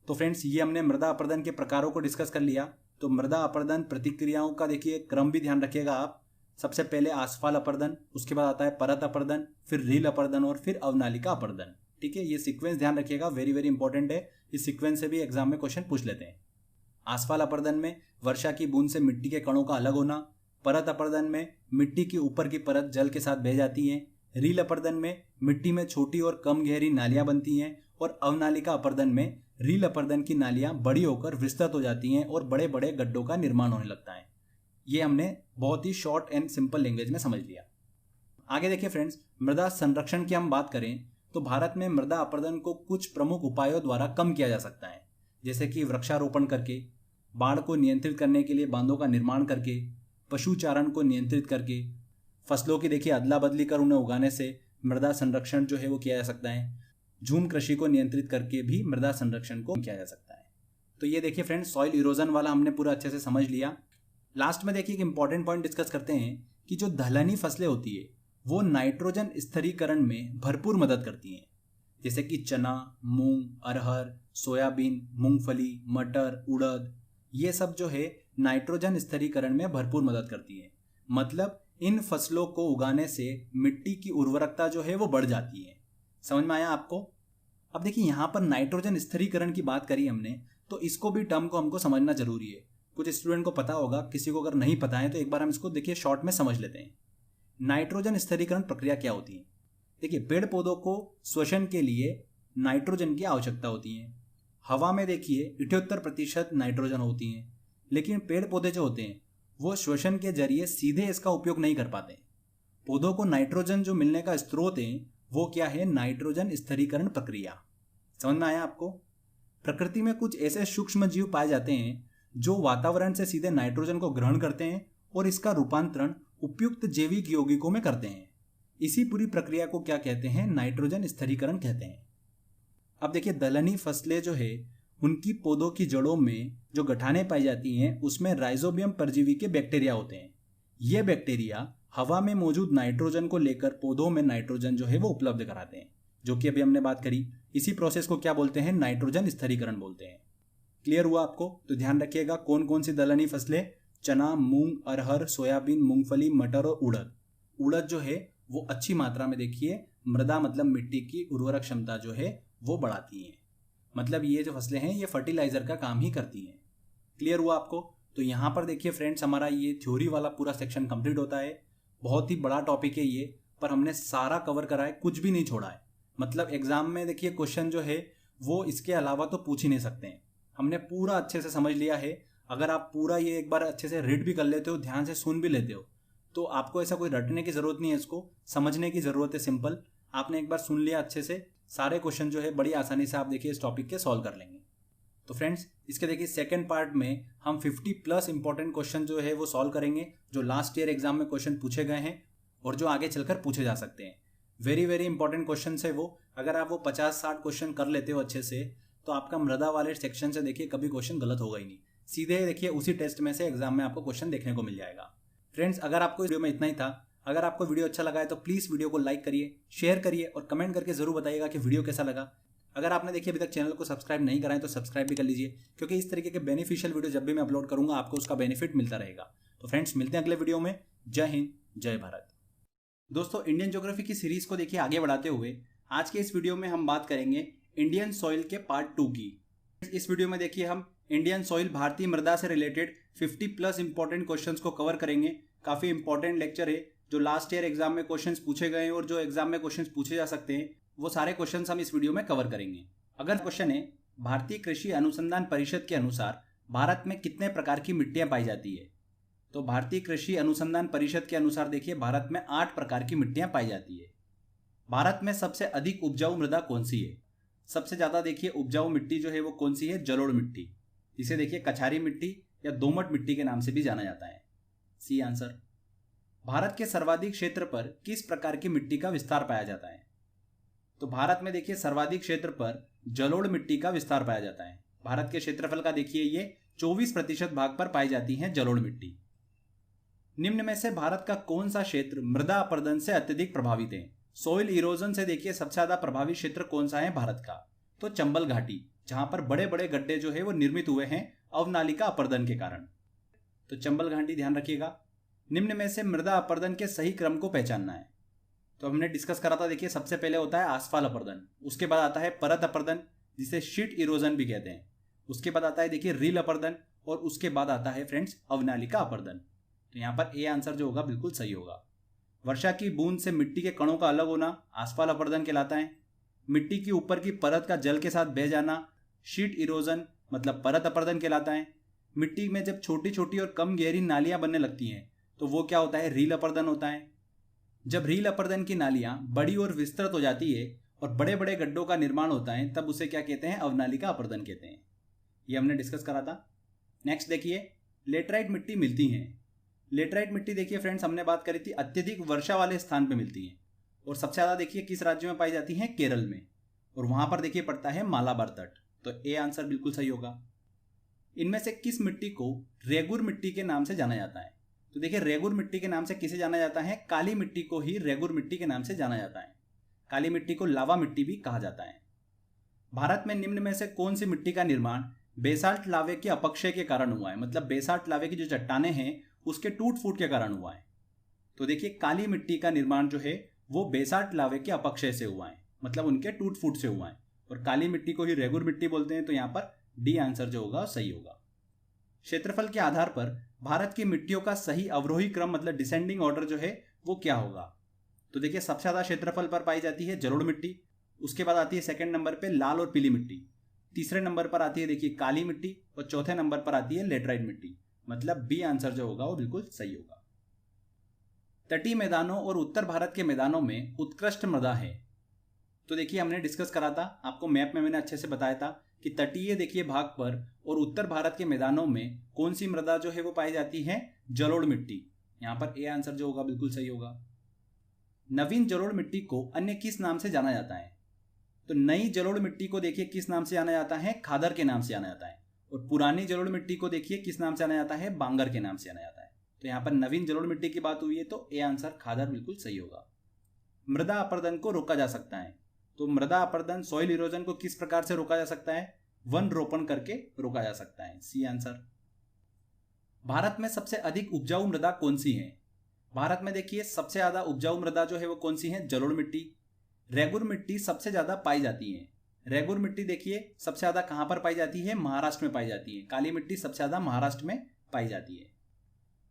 तो फ्रेंड्स, ये हमने मृदा अपर्दन के प्रकारों को डिस्कस कर लिया। तो मृदा अपर्दन प्रतिक्रियाओं का देखिए क्रम भी ध्यान रखिएगा आप। सबसे पहले आसफाल अपर्दन, उसके बाद आता है परत अपर्दन, फिर रील अपर्दन और फिर अवनालिका अपर्दन। ठीक है, ये सीक्वेंस ध्यान रखिएगा, वेरी वेरी इंपॉर्टेंट है। इस सीक्वेंस से भी एग्जाम में क्वेश्चन पूछ लेते हैं। आसफाल अपर्दन में वर्षा की बूंद से मिट्टी के कणों का अलग होना। परत अपर्दन में मिट्टी की ऊपर की परत जल के साथ बह जाती है। रील अपर्दन में मिट्टी में छोटी और कम गहरी नालियां बनती हैं। और अवनालिका अपर्दन में रील अपर्दन की नालियां बड़ी होकर विस्तृत हो जाती हैं और बड़े बड़े गड्ढों का निर्माण होने लगता है। ये हमने बहुत ही शॉर्ट एंड सिंपल लैंग्वेज में समझ लिया। आगे देखिए फ्रेंड्स, मृदा संरक्षण की हम बात करें तो भारत में मृदा अपर्दन को कुछ प्रमुख उपायों द्वारा कम किया जा सकता है, जैसे कि वृक्षारोपण करके, बाढ़ को नियंत्रित करने के लिए बांधों का निर्माण करके, पशुचारण को नियंत्रित करके, फसलों की देखिए अदला बदली कर उन्हें उगाने से मृदा संरक्षण जो है वो किया जा सकता है। झूम कृषि को नियंत्रित करके भी मृदा संरक्षण को किया जा सकता है। तो ये देखिए फ्रेंड्स, सॉइल इरोजन वाला हमने पूरा अच्छे से समझ लिया। लास्ट में देखिए एक इंपॉर्टेंट पॉइंट डिस्कस करते हैं कि जो दलहनी फसलें होती है वो नाइट्रोजन स्थिरीकरण में भरपूर मदद करती हैं, जैसे कि चना, मूंग, अरहर, सोयाबीन, मूंगफली, मटर, उड़द, ये सब जो है नाइट्रोजन स्थिरीकरण में भरपूर मदद करती है। मतलब इन फसलों को उगाने से मिट्टी की उर्वरकता जो है वो बढ़ जाती है। समझ में आया आपको? अब देखिए यहाँ पर नाइट्रोजन स्थिरीकरण की बात करी हमने, तो इसको भी टर्म को हमको समझना जरूरी है। कुछ स्टूडेंट को पता होगा, किसी को अगर नहीं पता है तो एक बार हम इसको देखिए शॉर्ट में समझ लेते हैं। नाइट्रोजन स्थिरीकरण प्रक्रिया क्या होती है? देखिए, पेड़ पौधों को श्वसन के लिए नाइट्रोजन की आवश्यकता होती है। हवा में देखिए 78% नाइट्रोजन होती है, लेकिन पेड़ पौधे जो होते हैं वो श्वसन के जरिए सीधे इसका उपयोग नहीं कर पाते। पौधों को नाइट्रोजन जो मिलने का स्रोत है वो क्या है? नाइट्रोजन स्थिरीकरण प्रक्रिया। समझ में आया आपको? प्रकृति में कुछ ऐसे सूक्ष्म जीव पाए जाते हैं जो वातावरण से सीधे नाइट्रोजन को ग्रहण करते हैं और इसका रूपांतरण उपयुक्त जैविक यौगिकों में करते हैं। इसी पूरी प्रक्रिया को क्या कहते हैं? नाइट्रोजन स्थिरीकरण कहते हैं। अब देखिए, दलहनी फसलें जो है उनकी पौधों की जड़ों में जो गठाने पाई जाती हैं उसमें राइजोबियम परजीवी के बैक्टीरिया होते हैं। ये बैक्टीरिया हवा में मौजूद नाइट्रोजन को लेकर पौधों में नाइट्रोजन जो है वो उपलब्ध कराते हैं, जो कि अभी हमने बात करी। इसी प्रोसेस को क्या बोलते हैं? नाइट्रोजन स्थिरीकरण बोलते हैं। क्लियर हुआ आपको? तो ध्यान रखिएगा कौन कौन सी दलहनी फसलें, चना, मूंग, अरहर, सोयाबीन, मूंगफली, मटर और उड़द। उड़द जो है वो अच्छी मात्रा में देखिए मृदा मतलब मिट्टी की उर्वरक क्षमता जो है वो बढ़ाती है। मतलब ये जो फसलें हैं ये फर्टिलाइजर का काम ही करती हैं। क्लियर हुआ आपको? तो यहाँ पर देखिए फ्रेंड्स, हमारा ये थ्योरी वाला पूरा सेक्शन कंप्लीट होता है। बहुत ही बड़ा टॉपिक है ये, पर हमने सारा कवर करा है, कुछ भी नहीं छोड़ा है। मतलब एग्जाम में देखिए क्वेश्चन जो है वो इसके अलावा तो पूछ ही नहीं सकते हैं। हमने पूरा अच्छे से समझ लिया है। अगर आप पूरा ये एक बार अच्छे से रीड भी कर लेते हो, ध्यान से सुन भी लेते हो, तो आपको ऐसा कोई रटने की जरूरत नहीं है, इसको समझने की जरूरत है। सिंपल आपने एक बार सुन लिया अच्छे से, सारे क्वेश्चन जो है बड़ी आसानी से आप देखिए इस टॉपिक के सॉल्व कर लेंगे। तो फ्रेंड्स, इसके देखिए सेकंड पार्ट में हम 50+ इंपॉर्टेंट क्वेश्चन जो है वो सॉल्व करेंगे, जो लास्ट ईयर एग्जाम में क्वेश्चन पूछे गए हैं और जो आगे चलकर पूछे जा सकते हैं। वेरी वेरी इंपॉर्टेंट क्वेश्चन है वो। अगर आप वो 50-60 क्वेश्चन कर लेते हो अच्छे से, तो आपका मृदा वाले सेक्शन से देखिए कभी क्वेश्चन गलत होगा ही नहीं। सीधे देखिए उसी टेस्ट में से एग्जाम में आपको क्वेश्चन देखने को मिल जाएगा। फ्रेंड्स, अगर आपको इस वीडियो में इतना ही था, अगर आपको वीडियो अच्छा लगा है तो प्लीज़ वीडियो को लाइक करिए, शेयर करिए और कमेंट करके जरूर बताइएगा कि वीडियो कैसा लगा। अगर आपने देखिए अभी तक चैनल को सब्सक्राइब नहीं करा है तो सब्सक्राइब भी कर लीजिए, क्योंकि इस तरीके के बेनिफिशियल वीडियो जब भी मैं अपलोड करूंगा आपको उसका बेनिफिट मिलता रहेगा। तो फ्रेंड्स, मिलते हैं अगले वीडियो में। जय हिंद, जय भारत। दोस्तों, इंडियन ज्योग्राफी की सीरीज को देखिए आगे बढ़ाते हुए आज के इस वीडियो में हम बात करेंगे इंडियन सॉइल के पार्ट 2 की। इस वीडियो में देखिए हम इंडियन सॉइल, भारतीय मृदा से रिलेटेड 50+ इंपॉर्टेंट क्वेश्चंस को कवर करेंगे। काफी इंपॉर्टेंट लेक्चर है, जो लास्ट ईयर एग्जाम में क्वेश्चंस पूछे गए हैं और जो एग्जाम में क्वेश्चंस पूछे जा सकते हैं, वो सारे क्वेश्चंस हम इस वीडियो में कवर करेंगे। अगर क्वेश्चन है, भारतीय कृषि अनुसंधान परिषद के अनुसार भारत में कितने प्रकार की मिट्टियां पाई जाती है? तो भारतीय कृषि अनुसंधान परिषद के अनुसार देखिए भारत में 8 प्रकार की मिट्टियां पाई जाती है। भारत में सबसे अधिक उपजाऊ मृदा कौन सी है? सबसे ज्यादा देखिए उपजाऊ मिट्टी जो है वो कौन सी है? जलोढ़ मिट्टी, जिसे देखिए कछारी मिट्टी या दोमट मिट्टी के नाम से भी जाना जाता है। C answer. भारत के सर्वाधिक क्षेत्र पर किस प्रकार की मिट्टी का विस्तार पाया जाता है? तो भारत में देखिए सर्वाधिक क्षेत्र पर जलोढ़ मिट्टी का विस्तार पाया जाता है। भारत के क्षेत्रफल का देखिए ये 24% भाग पर पाई जाती है जलोढ़ मिट्टी। निम्न में से भारत का कौन सा क्षेत्र मृदा अपरदन से अत्यधिक प्रभावित है? सोइल इरोजन से देखिए सबसे ज्यादा प्रभावित क्षेत्र कौन सा है भारत का? तो चंबल घाटी, जहां पर बड़े बड़े गड्ढे जो है वो निर्मित हुए हैं अवनालिका अपरदन के कारण। तो चंबल घाटी ध्यान रखिएगा। निम्न में से मृदा अपरदन के सही क्रम को पहचानना है। तो हमने डिस्कस करा था, देखिए सबसे पहले होता है आसफाल अपरदन, उसके बाद आता है परत अपरदन जिसे शीट इरोजन भी कहते हैं, उसके बाद आता है देखिए रील अपरदन, और उसके बाद आता है फ्रेंड्स अवनालिका अपरदन। तो यहाँ पर ए आंसर जो होगा बिल्कुल सही होगा। वर्षा की बूंद से मिट्टी के कणों का अलग होना आसफाल अपरदन कहलाता है। मिट्टी की ऊपर की परत का जल के साथ बह जाना शीट इरोजन मतलब परत अपरदन कहलाता है। मिट्टी में जब छोटी छोटी और कम गहरी नालियां बनने लगती हैं तो वो क्या होता है? रील अपरदन होता है। जब रील अपरदन की नालियां बड़ी और विस्तृत हो जाती है और बड़े बड़े गड्ढों का निर्माण होता है तब उसे क्या कहते हैं? अवनालिका अपरदन कहते हैं। ये हमने डिस्कस करा था। नेक्स्ट देखिए, लेटराइट मिट्टी मिलती है। लेटराइट मिट्टी देखिए फ्रेंड्स हमने बात करी थी अत्यधिक वर्षा वाले स्थान पे मिलती है, और सबसे ज्यादा देखिए किस राज्य में पाई जाती है? केरल में, और वहां पर देखिए पड़ता है मालाबार तट। तो ए आंसर बिल्कुल सही होगा। इनमें से किस मिट्टी को रेगुर मिट्टी के नाम से जाना जाता है? तो देखिए रेगुर मिट्टी के नाम से किसे जाना जाता है? काली मिट्टी को ही रेगुर मिट्टी के नाम से जाना जाता है। काली मिट्टी को लावा मिट्टी भी कहा जाता है। भारत में निम्न में से कौन सी मिट्टी का निर्माण बेसाल्ट लावे के अपक्षय के कारण हुआ है? मतलब बेसाल्ट लावे की जो चट्टाने हैं उसके टूट फूट के कारण हुआ है। तो देखिए काली मिट्टी का निर्माण जो है वो बेसाल्ट लावे के अपक्षय से हुआ है, मतलब उनके टूट फूट से हुआ है, और काली मिट्टी को ही रेगुर मिट्टी बोलते हैं। तो यहाँ पर डी आंसर जो होगा सही होगा। क्षेत्रफल के आधार पर भारत की मिट्टियों का सही अवरोही क्रम मतलब डिसेंडिंग ऑर्डर जो है वो क्या होगा? तो देखिए सबसे ज्यादा क्षेत्रफल पर पाई जाती है जलोढ़ मिट्टी, उसके बाद आती है सेकंड नंबर पे लाल और पीली मिट्टी, तीसरे नंबर पर आती है देखिए काली मिट्टी, और चौथे नंबर पर आती है लेटराइट मिट्टी। मतलब बी आंसर जो होगा वो बिल्कुल सही होगा। तटीय मैदानों और उत्तर भारत के मैदानों में उत्कृष्ट मृदा है। तो देखिए हमने डिस्कस करा था, आपको मैप में मैंने अच्छे से बताया था कि तटीय देखिए भाग पर और उत्तर भारत के मैदानों में कौन सी मृदा जो है वो पाई जाती है? जलोढ़ मिट्टी। यहां पर ए आंसर जो होगा बिल्कुल सही होगा। नवीन जलोढ़ मिट्टी को अन्य किस नाम से जाना जाता है? तो नई जलोढ़ मिट्टी को देखिए किस नाम से जाना जाता है? खादर के नाम से जाना जाता है। और पुरानी जलोढ़ मिट्टी को देखिए किस नाम से जाना जाता है? बांगर के नाम से जाना जाता है। तो यहाँ पर नवीन जलोढ़ मिट्टी की बात हुई है तो ए आंसर खादर बिल्कुल सही होगा। मृदा अपरदन को रोका जा सकता है। तो मृदा अपरदन सॉइल इरोजन को किस प्रकार से रोका जा सकता है? वन रोपण करके रोका जा सकता है। C answer. भारत में सबसे अधिक उपजाऊ मृदा कौन सी है? भारत में देखिए सबसे ज्यादा उपजाऊ मृदा जो है वो कौन सी है? जलोढ़ मिट्टी। रेगुर मिट्टी सबसे ज्यादा पाई जाती है। रेगुर मिट्टी देखिए सबसे ज्यादा कहां पर पाई जाती है? महाराष्ट्र में पाई जाती है। काली मिट्टी सबसे ज्यादा महाराष्ट्र में पाई जाती है।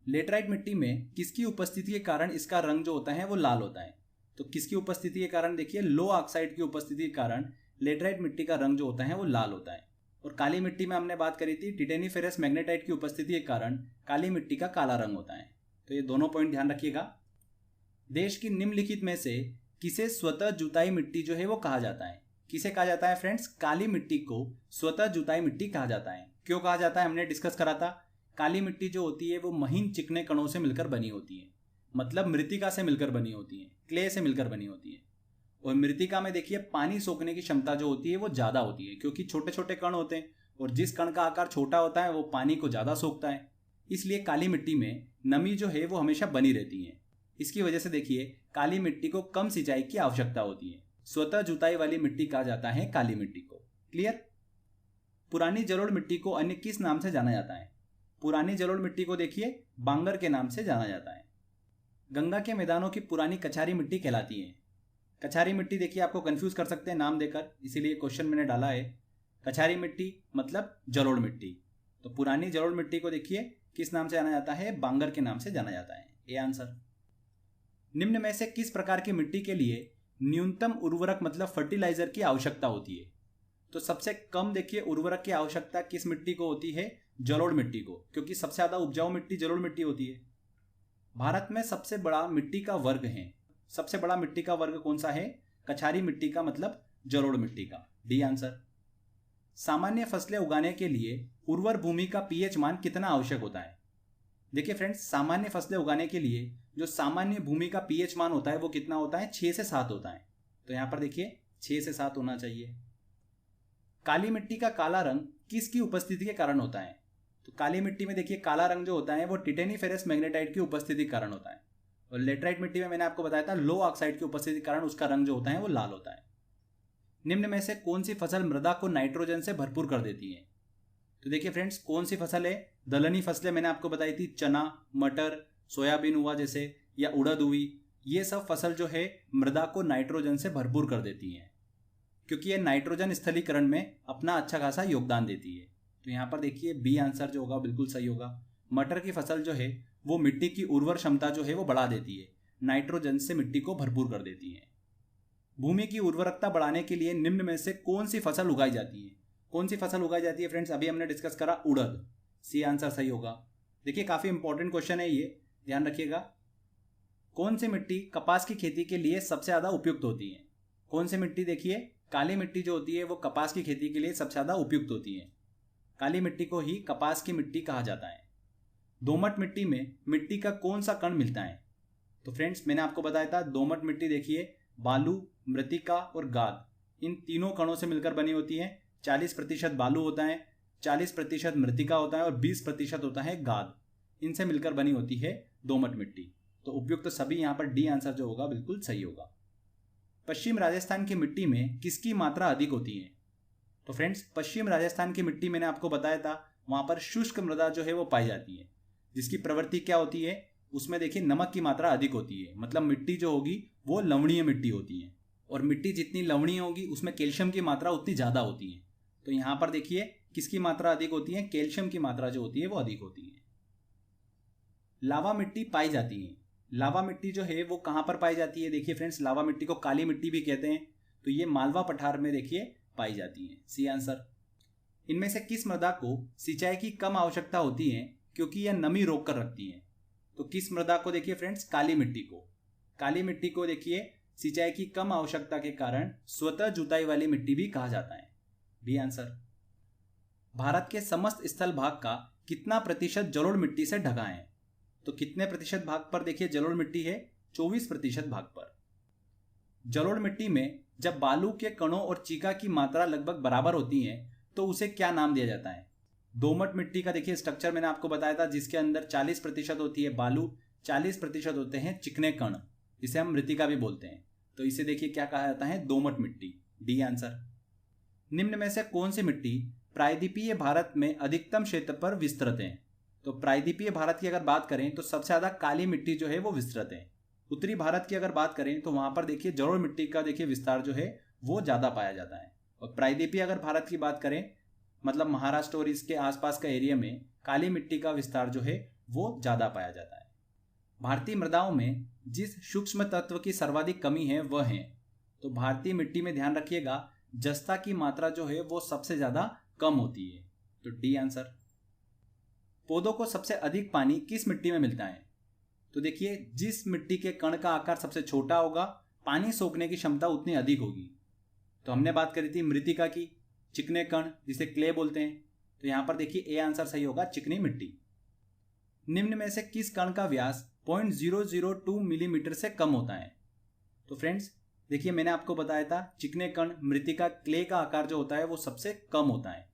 लेटराइट मिट्टी में किसकी उपस्थिति के कारण इसका रंग जो होता है वो लाल होता है? तो किसकी उपस्थिति के कारण? देखिए लो ऑक्साइड की उपस्थिति के कारण लेटराइट मिट्टी का रंग जो होता है वो लाल होता है। और काली मिट्टी में हमने बात करी थी टिटेनीफेरस मैग्नेटाइट की उपस्थिति के कारण काली मिट्टी का काला रंग होता है। तो ये दोनों पॉइंट ध्यान रखिएगा। देश की निम्नलिखित में से किसे स्वतः जुताई मिट्टी जो है वो कहा जाता है? किसे कहा जाता है फ्रेंड्स? काली मिट्टी को स्वतः जुताई मिट्टी कहा जाता है। क्यों कहा जाता है? हमने डिस्कस करा था। काली मिट्टी जो होती है वो महीन चिकने कणों से मिलकर बनी होती है, मतलब मृतिका से मिलकर बनी होती है, क्ले से मिलकर बनी होती है। और मृतिका में देखिए पानी सोखने की क्षमता जो होती है वो ज्यादा होती है, क्योंकि छोटे छोटे कण होते हैं और जिस कण का आकार छोटा होता है वो पानी को ज्यादा सोखता है। इसलिए काली मिट्टी में नमी जो है वो हमेशा बनी रहती है। इसकी वजह से देखिए काली मिट्टी को कम सिंचाई की आवश्यकता होती है। स्वतः जुताई वाली मिट्टी कहा जाता है काली मिट्टी को। क्लियर? पुरानी जलोढ़ मिट्टी को अन्य किस नाम से जाना जाता है? पुरानी जलोढ़ मिट्टी को देखिए बांगर के नाम से जाना जाता है। गंगा के मैदानों की पुरानी कछारी मिट्टी कहलाती है। कछारी मिट्टी देखिए आपको कंफ्यूज कर सकते हैं नाम देकर, इसीलिए क्वेश्चन मैंने डाला है। कछारी मिट्टी मतलब जलोढ़ मिट्टी। तो पुरानी जलोढ़ मिट्टी को देखिए किस नाम से जाना जाता है? बांगर के नाम से जाना जाता है। A answer. निम्न में से किस प्रकार की मिट्टी के लिए न्यूनतम उर्वरक मतलब फर्टिलाइजर की आवश्यकता होती है? तो सबसे कम देखिए उर्वरक की आवश्यकता किस मिट्टी को होती है? जलोढ़ मिट्टी को, क्योंकि सबसे ज्यादा उपजाऊ मिट्टी जलोढ़ मिट्टी होती है। भारत में सबसे बड़ा मिट्टी का वर्ग है। सबसे बड़ा मिट्टी का वर्ग कौन सा है? कछारी मिट्टी का मतलब जलोढ़ मिट्टी का। D answer. सामान्य फसलें उगाने के लिए उर्वर भूमि का पीएच मान कितना आवश्यक होता है? देखिए फ्रेंड्स, सामान्य फसलें उगाने के लिए जो सामान्य भूमि का पीएच मान होता है वो कितना होता है? 6 से 7 होता है। तो यहां पर देखिए 6 से 7 होना चाहिए। काली मिट्टी का काला रंग किसकी उपस्थिति के कारण होता है? तो काली मिट्टी में देखिए काला रंग जो होता है वो टिटेनीफेरस मैग्नेटाइट की उपस्थिति के कारण होता है। और लेटराइट मिट्टी में मैंने आपको बताया था लो ऑक्साइड की उपस्थिति के कारण उसका रंग जो होता है वो लाल होता है। निम्न में से कौन सी फसल मृदा को नाइट्रोजन से भरपूर कर देती है? तो देखिए फ्रेंड्स, कौन सी फसल है? दलहनी फसलें मैंने आपको बताई थी, चना, मटर, सोयाबीन हुआ जैसे, या उड़द हुई। ये सब फसल जो है मृदा को नाइट्रोजन से भरपूर कर देती हैं, क्योंकि ये नाइट्रोजन स्थलीकरण में अपना अच्छा खासा योगदान देती है। तो यहाँ पर देखिए बी आंसर जो होगा बिल्कुल सही होगा। मटर की फसल जो है वो मिट्टी की उर्वर क्षमता जो है वो बढ़ा देती है, नाइट्रोजन से मिट्टी को भरपूर कर देती है। भूमि की उर्वरकता बढ़ाने के लिए निम्न में से कौन सी फसल उगाई जाती है? कौन सी फसल उगाई जाती है फ्रेंड्स? अभी हमने डिस्कस करा उड़द, सी आंसर सही होगा। देखिए काफी इंपॉर्टेंट क्वेश्चन है ये, ध्यान रखिएगा। कौन सी मिट्टी कपास की खेती के लिए सबसे ज्यादा उपयुक्त होती है? कौन सी मिट्टी? देखिए काली मिट्टी जो होती है वो कपास की खेती के लिए सबसे ज्यादा उपयुक्त होती है। काली मिट्टी को ही कपास की मिट्टी कहा जाता है। दोमट मिट्टी में मिट्टी का कौन सा कण मिलता है? तो फ्रेंड्स मैंने आपको बताया था दोमट मिट्टी देखिए बालू, मृतिका और गाद, इन तीनों कणों से मिलकर बनी होती है। 40% बालू होता है, 40% मृतिका होता है और 20% होता है गाद। इनसे मिलकर बनी होती है दोमट मिट्टी। तो उपयुक्त सभी यहाँ पर डी आंसर जो होगा बिल्कुल सही होगा। पश्चिम राजस्थान की मिट्टी में किसकी मात्रा अधिक होती है? तो फ्रेंड्स पश्चिम राजस्थान की मिट्टी मैंने आपको बताया था वहां पर शुष्क मृदा जो है वो पाई जाती है, जिसकी प्रवृत्ति क्या होती है? उसमें देखिए नमक की मात्रा अधिक होती है, मतलब मिट्टी जो होगी वो लवणीय मिट्टी होती है। और मिट्टी जितनी लवणीय होगी उसमें कैल्शियम की मात्रा उतनी ज्यादा होती है। तो यहाँ पर देखिए किसकी मात्रा अधिक होती है? कैल्शियम की मात्रा जो होती है वो अधिक होती है। लावा मिट्टी पाई जाती है। लावा मिट्टी जो है वो कहां पर पाई जाती है? देखिए फ्रेंड्स लावा मिट्टी को काली मिट्टी भी कहते हैं। तो ये मालवा पठार में देखिए पाई जाती है, सी आंसर। इनमें से किस मृदा को सिंचाई की कम आवश्यकता होती है क्योंकि यह नमी रोक कर रखती है? तो किस मृदा को? देखिए फ्रेंड्स काली मिट्टी को। काली मिट्टी को देखिए सिंचाई की कम आवश्यकता के कारण स्वतः जुताई वाली मिट्टी भी कहा जाता है, बी आंसर। भारत के समस्त स्थल भाग का कितना प्रतिशत जलोढ़ मिट्टी से ढका है? तो कितने प्रतिशत भाग पर देखिए जलोढ़ मिट्टी है? 24% भाग पर। जलोढ़ मिट्टी में जब बालू के कणों और चीका की मात्रा लगभग बराबर होती है तो उसे क्या नाम दिया जाता है? दोमट मिट्टी का देखिए स्ट्रक्चर मैंने आपको बताया था, जिसके अंदर 40% होती है बालू, 40% होते हैं चिकने कण, जिसे हम मृतिका भी बोलते हैं। तो इसे देखिए क्या कहा जाता है? दोमट मिट्टी, डी आंसर। निम्न में से कौन सी मिट्टी प्रायद्वीपीय भारत में अधिकतम क्षेत्र पर विस्तृत है? तो प्रायद्वीपीय भारत की अगर बात करें तो सबसे ज्यादा काली मिट्टी जो है वो विस्तृत है। उत्तरी भारत की अगर बात करें तो वहां पर देखिए जलोढ़ मिट्टी का देखिए विस्तार जो है वो ज्यादा पाया जाता है। और प्रायद्वीपीय अगर भारत की बात करें, मतलब महाराष्ट्र और इसके आसपास का एरिया में काली मिट्टी का विस्तार जो है वो ज्यादा पाया जाता है। भारतीय मृदाओं में जिस सूक्ष्म तत्व की सर्वाधिक कमी है वह है? तो भारतीय मिट्टी में ध्यान रखिएगा जस्ता की मात्रा जो है वो सबसे ज्यादा कम होती है, तो डी आंसर। पौधों को सबसे अधिक पानी किस मिट्टी में मिलता है? तो देखिए जिस मिट्टी के कण का आकार सबसे छोटा होगा पानी सोखने की क्षमता उतनी अधिक होगी। तो हमने बात करी थी मृतिका की, चिकने कण जिसे क्ले बोलते हैं। तो यहां पर देखिए ए आंसर सही होगा, चिकनी मिट्टी। निम्न में से किस कण का व्यास 0.002 मिलीमीटर से कम होता है? तो फ्रेंड्स देखिए मैंने आपको बताया था चिकने कण मृतिका क्ले का आकार जो होता है वो सबसे कम होता है।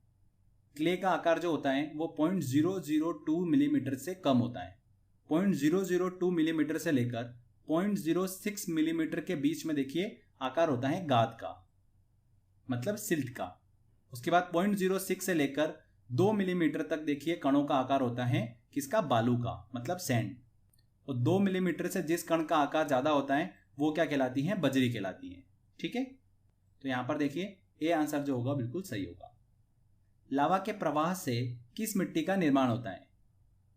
क्ले का आकार जो होता है वो 0.002 मिलीमीटर से कम होता है। 0.002 मिलीमीटर से लेकर 0.06 मिलीमीटर के बीच में देखिए आकार होता है गाद का, मतलब सिल्ट का। उसके बाद 0.06 से लेकर 2 मिलीमीटर तक देखिए कणों का आकार होता है किसका? बालू का, मतलब सैंड। और 2 मिलीमीटर से जिस कण का आकार ज्यादा होता है वो क्या कहलाती है? बजरी कहलाती है, ठीक है। तो यहां पर देखिए ए आंसर जो होगा बिल्कुल सही होगा। लावा के प्रवाह से किस मिट्टी का निर्माण होता है?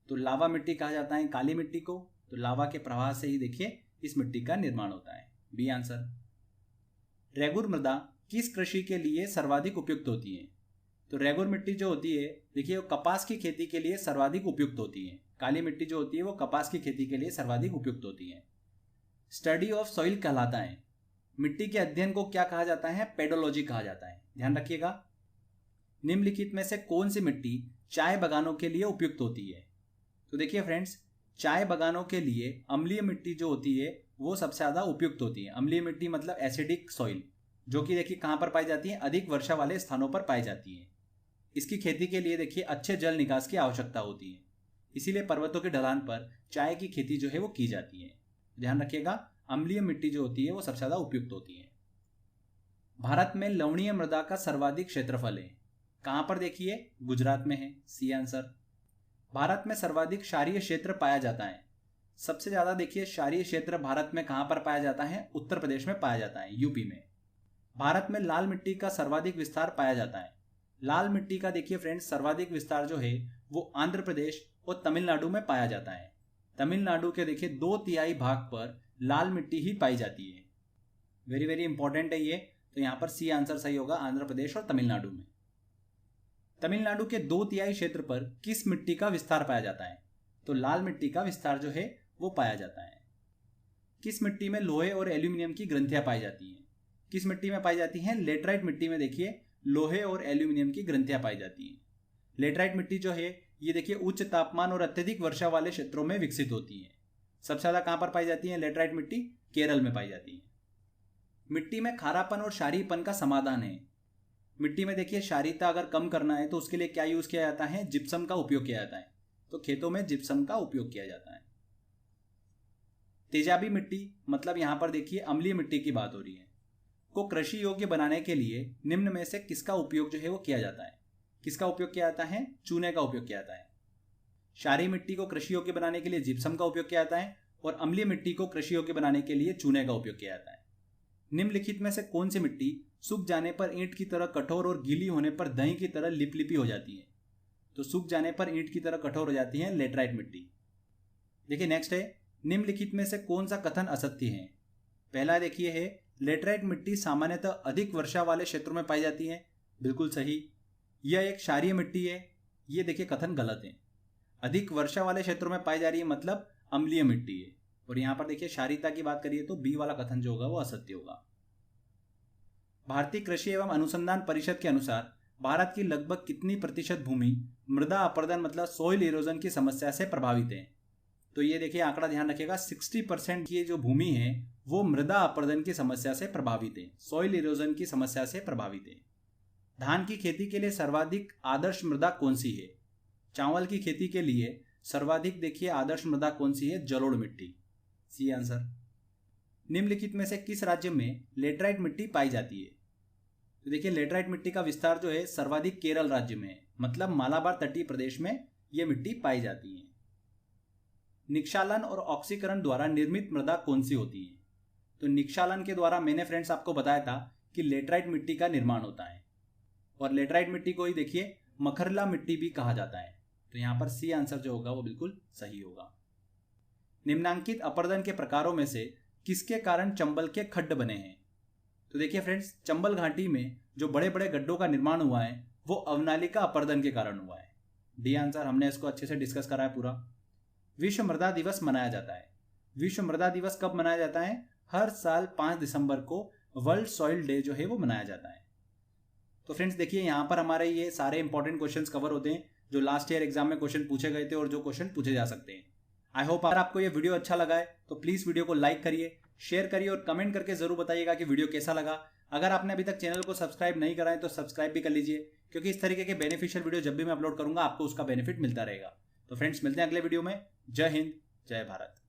तो लावा मिट्टी कहा जाता है काली मिट्टी को। तो लावा के प्रवाह से ही देखिए इस मिट्टी का निर्माण होता है, बी आंसर। रेगुर मृदा किस कृषि के लिए सर्वाधिक उपयुक्त होती है? तो रेगुर मिट्टी जो होती है देखिए वो कपास की खेती के लिए सर्वाधिक उपयुक्त होती है। काली मिट्टी जो होती है वो कपास की खेती के लिए सर्वाधिक उपयुक्त होती है। स्टडी ऑफ सॉइल कहलाता है। मिट्टी के अध्ययन को क्या कहा जाता है? पेडोलॉजी कहा जाता है, ध्यान रखिएगा। निम्नलिखित में से कौन सी मिट्टी चाय बागानों के लिए उपयुक्त होती है? तो देखिए फ्रेंड्स चाय बागानों के लिए अम्लीय मिट्टी जो होती है वो सबसे ज्यादा उपयुक्त होती है। अम्लीय मिट्टी मतलब एसिडिक सॉइल, जो कि देखिए कहाँ पर पाई जाती हैं, अधिक वर्षा वाले स्थानों पर पाई जाती हैं। इसकी खेती के लिए देखिए अच्छे जल निकास की आवश्यकता होती है, इसीलिए पर्वतों के ढलान पर चाय की खेती जो है वो की जाती है। ध्यान रखिएगा, अम्लीय मिट्टी जो होती है वो सबसे ज्यादा उपयुक्त होती है। भारत में लवणीय मृदा का सर्वाधिक क्षेत्रफल है, कहां पर देखिए, गुजरात में है, सी आंसर। भारत में सर्वाधिक क्षारीय क्षेत्र पाया जाता है, सबसे ज्यादा देखिए क्षारीय क्षेत्र भारत में कहां पर पाया जाता है, उत्तर प्रदेश में पाया जाता है, यूपी में। भारत में लाल मिट्टी का सर्वाधिक विस्तार पाया जाता है। लाल मिट्टी का देखिए फ्रेंड्स सर्वाधिक विस्तार जो है वो आंध्र प्रदेश और तमिलनाडु में पाया जाता है। तमिलनाडु के देखिए 2/3 भाग पर लाल मिट्टी ही पाई जाती है। वेरी वेरी इंपॉर्टेंट है ये, तो यहां पर सी आंसर सही होगा, आंध्र प्रदेश और तमिलनाडु में। तमिलनाडु के 2/3 क्षेत्र पर किस मिट्टी का विस्तार पाया जाता है, तो लाल मिट्टी का विस्तार जो है वो पाया जाता है। किस मिट्टी में लोहे और एल्यूमिनियम की ग्रंथियां पाई जाती हैं, किस मिट्टी में पाई जाती हैं, लेटराइट मिट्टी में देखिए लोहे और एल्यूमिनियम की ग्रंथियां पाई जाती हैं। लेटराइट मिट्टी जो है ये देखिए उच्च तापमान और अत्यधिक वर्षा वाले क्षेत्रों में विकसित होती है। सबसे ज्यादा कहां पर पाई जाती है लेटराइट मिट्टी, केरल में पाई जाती है। मिट्टी में खारापन और क्षारीयपन का समाधान है। मिट्टी में देखिए क्षारीयता अगर कम करना है तो उसके लिए क्या यूज किया जाता है, जिप्सम का उपयोग किया जाता है, तो खेतों में जिप्सम का उपयोग किया जाता है। तेजाबी मिट्टी मतलब यहां पर देखिए अम्लीय मिट्टी की बात हो रही है, को कृषि योग्य बनाने के लिए निम्न में से किसका उपयोग जो है वो किया जाता है, किसका उपयोग किया जाता है, चूने का उपयोग किया जाता है। क्षारीय मिट्टी को कृषि योग्य बनाने के लिए जिप्सम का उपयोग किया जाता है और अम्लीय मिट्टी को कृषि योग्य बनाने के लिए चूने का उपयोग किया जाता है। निम्नलिखित में से कौन सी मिट्टी सूख जाने पर ईंट की तरह कठोर और गीली होने पर दही की तरह लिपलिपी हो जाती है, तो सूख जाने पर ईंट की तरह कठोर हो जाती है लेटराइट मिट्टी। देखिए नेक्स्ट है, निम्नलिखित में से कौन सा कथन असत्य है। पहला देखिए है, लेटराइट मिट्टी सामान्यतः अधिक वर्षा वाले क्षेत्रों में पाई जाती है, बिल्कुल सही। यह एक क्षारीय मिट्टी है, ये देखिए कथन गलत है। अधिक वर्षा वाले क्षेत्रों में पाई जा रही है मतलब अम्लीय मिट्टी है, और यहां पर देखिए क्षारीयता की बात करिए तो बी वाला कथन जो होगा वो असत्य होगा। भारतीय कृषि एवं अनुसंधान परिषद के अनुसार भारत की लगभग कितनी प्रतिशत भूमि मृदा अपरदन मतलब सॉइल इरोजन की समस्या से प्रभावित है, तो ये देखिए आंकड़ा ध्यान रखिएगा, 60% की जो भूमि है वो मृदा अपरदन की समस्या से प्रभावित है, सॉइल इरोजन की समस्या से प्रभावित है। धान की खेती के लिए सर्वाधिक आदर्श मृदा कौन सी है, चावल की खेती के लिए सर्वाधिक देखिए आदर्श मृदा कौन सी है, जलोढ़ मिट्टी, सी आंसर। निम्नलिखित में से किस राज्य में लेटराइट मिट्टी पाई जाती है, तो देखिए लेटराइट मिट्टी का विस्तार जो है सर्वाधिक केरल राज्य में है, मतलब मालाबार तटीय प्रदेश में यह मिट्टी पाई जाती है। निक्षालन और ऑक्सीकरण द्वारा निर्मित मृदा कौन सी होती है, तो निक्षालन के द्वारा मैंने फ्रेंड्स आपको बताया था कि लेटराइट मिट्टी का निर्माण होता है, और लेटराइट मिट्टी को ही देखिए मखरला मिट्टी भी कहा जाता है, तो यहां पर सी आंसर जो होगा वो बिल्कुल सही होगा। निम्नांकित अपरदन के प्रकारों में से किसके कारण चंबल के खड्ड बने हैं, तो देखिए फ्रेंड्स चंबल घाटी में जो बड़े बड़े गड्ढों का निर्माण हुआ है वो अवनालिका अपरदन के कारण हुआ है, डी आंसर। हमने इसको अच्छे से डिस्कस करा है पूरा। विश्व मृदा दिवस मनाया जाता है, विश्व मृदा दिवस कब मनाया जाता है, हर साल 5 दिसंबर को वर्ल्ड सॉइल डे जो है वो मनाया जाता है। तो फ्रेंड्स देखिए यहाँ पर हमारे ये सारे इंपॉर्टेंट क्वेश्चंस कवर होते हैं जो लास्ट ईयर एग्जाम में क्वेश्चन पूछे गए थे और जो क्वेश्चन पूछे जा सकते हैं। आई होप अगर आपको ये वीडियो अच्छा लगा है तो प्लीज वीडियो को लाइक करिए, शेयर करिए और कमेंट करके जरूर बताइएगा कि वीडियो कैसा लगा। अगर आपने अभी तक चैनल को सब्सक्राइब नहीं करा है तो सब्सक्राइब भी कर लीजिए, क्योंकि इस तरीके के बेनिफिशियल वीडियो जब भी मैं अपलोड करूंगा आपको उसका बेनिफिट मिलता रहेगा। तो फ्रेंड्स मिलते हैं अगले वीडियो में। जय हिंद, जय भारत।